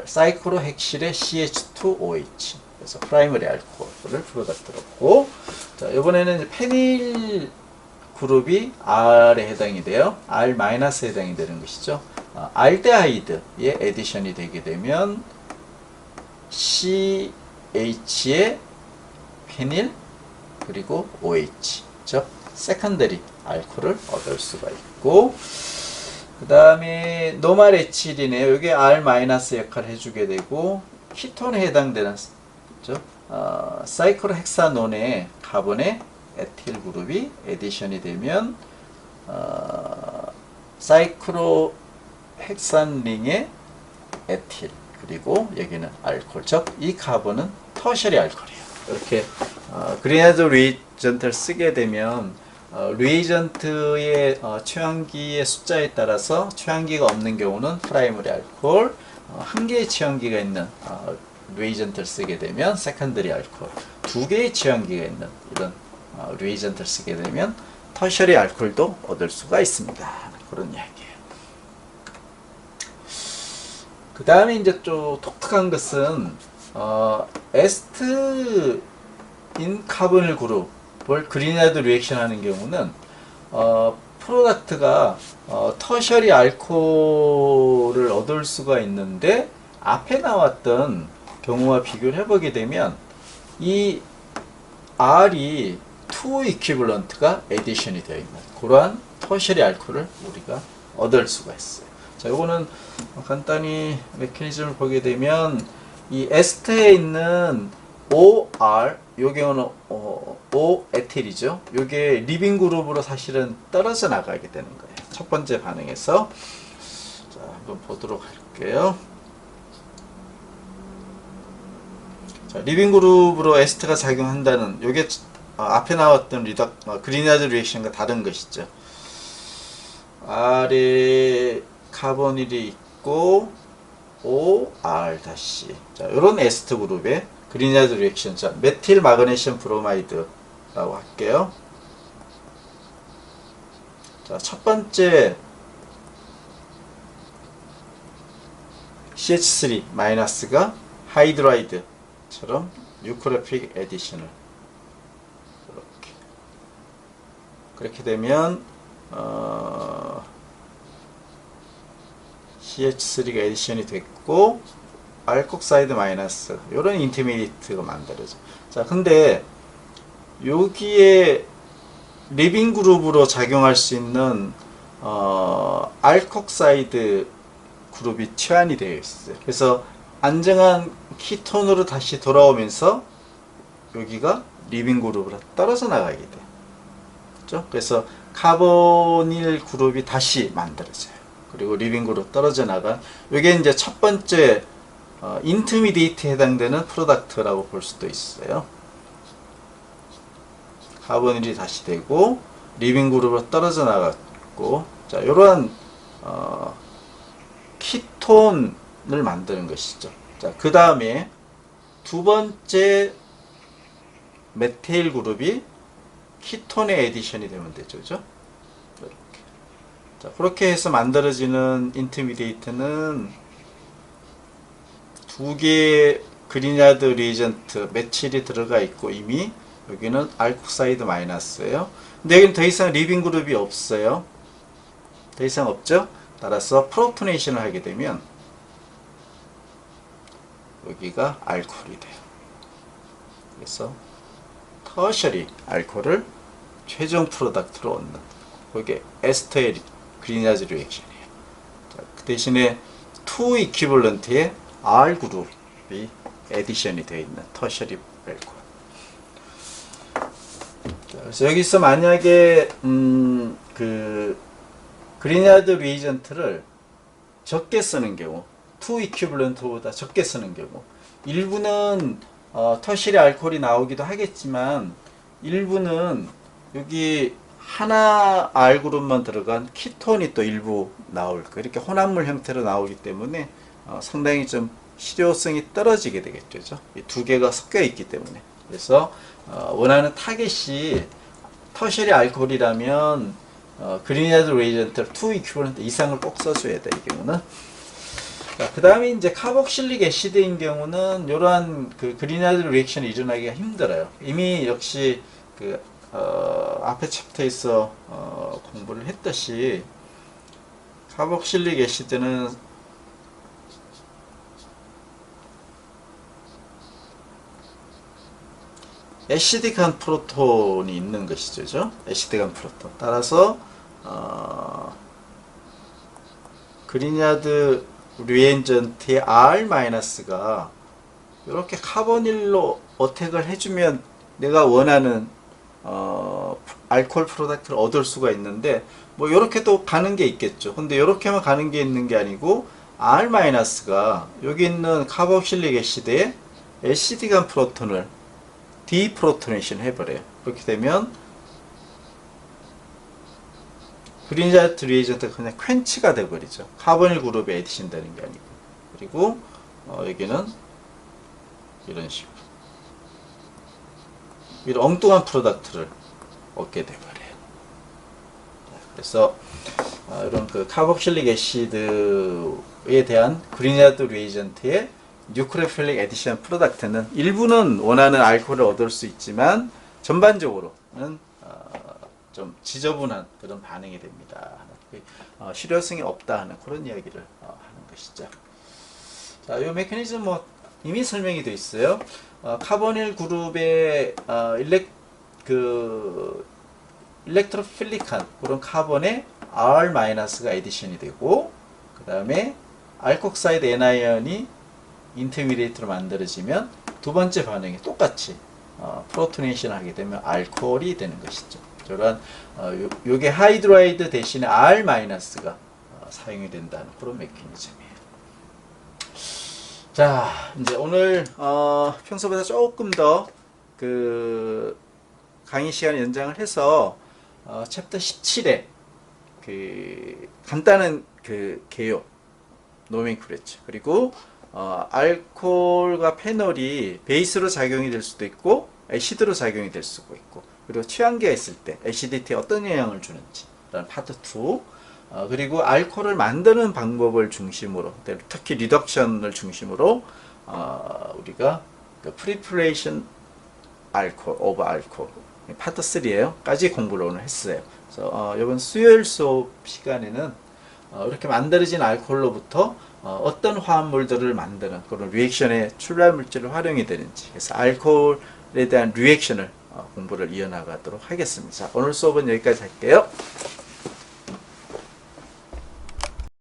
사이클로 핵실의 CH2OH. 그래서 프라이머리 알코올을 프로덕트로 얻고, 자, 이번에는 페닐 그룹이 R에 해당이 돼요. R-에 해당이 되는 것이죠. 알데하이드의 에디션이 되게 되면 CH의 페닐 그리고 OH, 즉 세컨더리 알코올을 얻을 수가 있고, 그 다음에 노말 에틸이네요. 이게 R- 역할을 해주게 되고, 키톤에 해당되는 사이클로 헥사논의 카본의 에틸 그룹이 에디션이 되면 사이클로 헥산링의 에틸, 그리고 여기는 알코올, 즉 이 카본은 터셔리 알코올이에요. 이렇게 그리나드 리에이전트를 쓰게 되면 리에이전트의 취향기의 숫자에 따라서 취향기가 없는 경우는 프라이머리 알코올, 한 개의 취향기가 있는 리에이전트를 쓰게 되면 세컨더리 알코올, 두 개의 취향기가 있는 이런 리에이전트를 쓰게 되면 터셔리 알코올도 얻을 수가 있습니다. 그런 이야기예요. 그 다음에 이제 좀 독특한 것은 에스트인 카보닐 그룹을 그리나드 리액션 하는 경우는 프로덕트가 터셔리 알코올을 얻을 수가 있는데, 앞에 나왔던 경우와 비교를 해보게 되면 이 R이 2 이퀴블런트가 에디션이 되어 있는 그러한 터셔리 알코올을 우리가 얻을 수가 있어요. 자, 요거는 간단히 메커니즘을 보게 되면 이 에스터에 있는 OR, 요 경우는 O 에틸이죠. 요게 리빙 그룹으로 사실은 떨어져 나가게 되는 거예요. 첫 번째 반응에서. 자, 한번 보도록 할게요. 자, 리빙 그룹으로 에스터가 작용한다는, 요게 앞에 나왔던 그리나드 리액션과 다른 것이죠. R에 카보닐이 있고 OR 다시, 자, 요런 에스터 그룹의 그리나드 리액션, 자, 메틸 마그네슘 브로마이드라고 할게요. 자, 첫 번째 CH3 마이너스가 하이드라이드처럼 뉴크레오필릭 에디션을 그렇게 되면 CH3가 에디션이 됐고 알콕사이드 마이너스, 요런 인터미디에이트가 만들어져. 자, 근데 여기에 리빙 그룹으로 작용할 수 있는 알콕사이드 그룹이 취환이 되어 있어요. 그래서 안정한 키톤으로 다시 돌아오면서 여기가 리빙 그룹으로 떨어져 나가게 돼요. 그렇죠? 그래서 카보닐 그룹이 다시 만들어져요. 그리고 리빙 그룹 떨어져 나간 이게 이제 첫 번째 인터미디에이트에 해당되는 프로덕트라고 볼 수도 있어요. 카보닐이 다시 되고 리빙 그룹으로 떨어져 나갔고, 자, 이러한 키톤을 만드는 것이죠. 자, 그 다음에 두 번째 메테일 그룹이 키톤의 에디션이 되면 되죠. 그죠? 이렇게. 자, 그렇게 해서 만들어지는 인터미디에이트는 두 개의 그리냐드 리에전트 메칠이 들어가 있고, 이미 여기는 알콕사이드 마이너스예요. 근데 여기는 더 이상 리빙 그룹이 없어요. 더 이상 없죠? 따라서 프로토네이션을 하게 되면 여기가 알코올이 돼요. 그래서 터셔리 알코올을 최종 프로덕트로 얻는, 그게 에스터의 그리냐즈 리액션이에요. 자, 그 대신에 2 이퀴벌런트의 R 그룹이 에디션이 되어 있는 터셔리 알코올. 자, 그래서 여기서 만약에 그 그리냐드 리에전트를 적게 쓰는 경우, 2 이퀴벌런트보다 적게 쓰는 경우, 일부는 터시리 알코올이 나오기도 하겠지만 일부는 여기 하나 R 그룹만 들어간 키톤이 또 일부 나올 거예요. 이렇게 혼합물 형태로 나오기 때문에 상당히 좀 실효성이 떨어지게 되겠죠. 이 두 개가 섞여 있기 때문에. 그래서 원하는 타겟이 터시리 알코올이라면 그리냐드 리에전트 2 이퀴벌런트 이상을 꼭 써줘야 돼, 이 경우는. 그 다음에 이제 카복실릭 애시드인 경우는 이러한 그 그리냐드 리액션이 일어나기가 힘들어요. 이미 역시 그 앞에 챕터에서 공부를 했듯이 카복실릭 애시드는 애시딕한 프로톤이 있는 것이죠. 애시딕한 프로톤. 따라서 그리냐드 리엔전트의 R-가 이렇게 카보닐로 어택을 해주면 내가 원하는 알코올 프로덕트를 얻을 수가 있는데, 뭐 이렇게도 가는 게 있겠죠. 근데 이렇게만 가는 게 있는 게 아니고 R-가 여기 있는 카복실릭 애시드에 애시딕한 프로톤을 디프로토네이션 해버려요. 그렇게 되면 그리냐드 리에전트가 그냥 퀸치가 돼버리죠. 카보닐 그룹에 에디션 되는 게 아니고. 그리고 여기는 이런 식으로 이런 엉뚱한 프로덕트를 얻게 돼버려요. 그래서 이런 그 카복실릭 애시드에 대한 그리냐드 리에전트의 뉴크레필릭 에디션 프로덕트는 일부는 원하는 알코올을 얻을 수 있지만 전반적으로는 좀 지저분한 그런 반응이 됩니다. 실효성이 없다 하는 그런 이야기를 하는 것이죠. 자, 이 메커니즘 뭐 이미 설명이 되어 있어요. 카보닐 그룹의 일렉트로필릭한 그런 카본에 R-가 에디션이 되고, 그 다음에 알콕사이드 애나이언이 인터미디에이트로 만들어지면 두 번째 반응이 똑같이 프로토네이션 하게 되면 알코올이 되는 것이죠. 저런 요게 하이드라이드 대신에 R-가 사용이 된다는 그런 메커니즘이에요. 자, 이제 오늘 평소보다 조금 더 그 강의 시간 연장을 해서 챕터 17에 그 간단한 그 개요 노멘클레처, 그리고 알코올과 페놀이 베이스로 작용이 될 수도 있고 애시드로 작용이 될 수도 있고, 그리고 취한기가 있을 때 애시디티에 어떤 영향을 주는지 라는 파트 2, 그리고 알코올을 만드는 방법을 중심으로, 특히 리덕션을 중심으로 우리가 그 프리퍼레이션 알코올, 오버 알코올 파트 3예요. 까지 공부를 오늘 했어요. 그래서 이번 수요일 수업 시간에는 이렇게 만들어진 알코올로부터 어떤 화합물들을 만드는 그런 리액션의 출발 물질을 활용이 되는지, 그래서 알코올에 대한 리액션을 공부를 이어나가도록 하겠습니다. 자, 오늘 수업은 여기까지 할게요.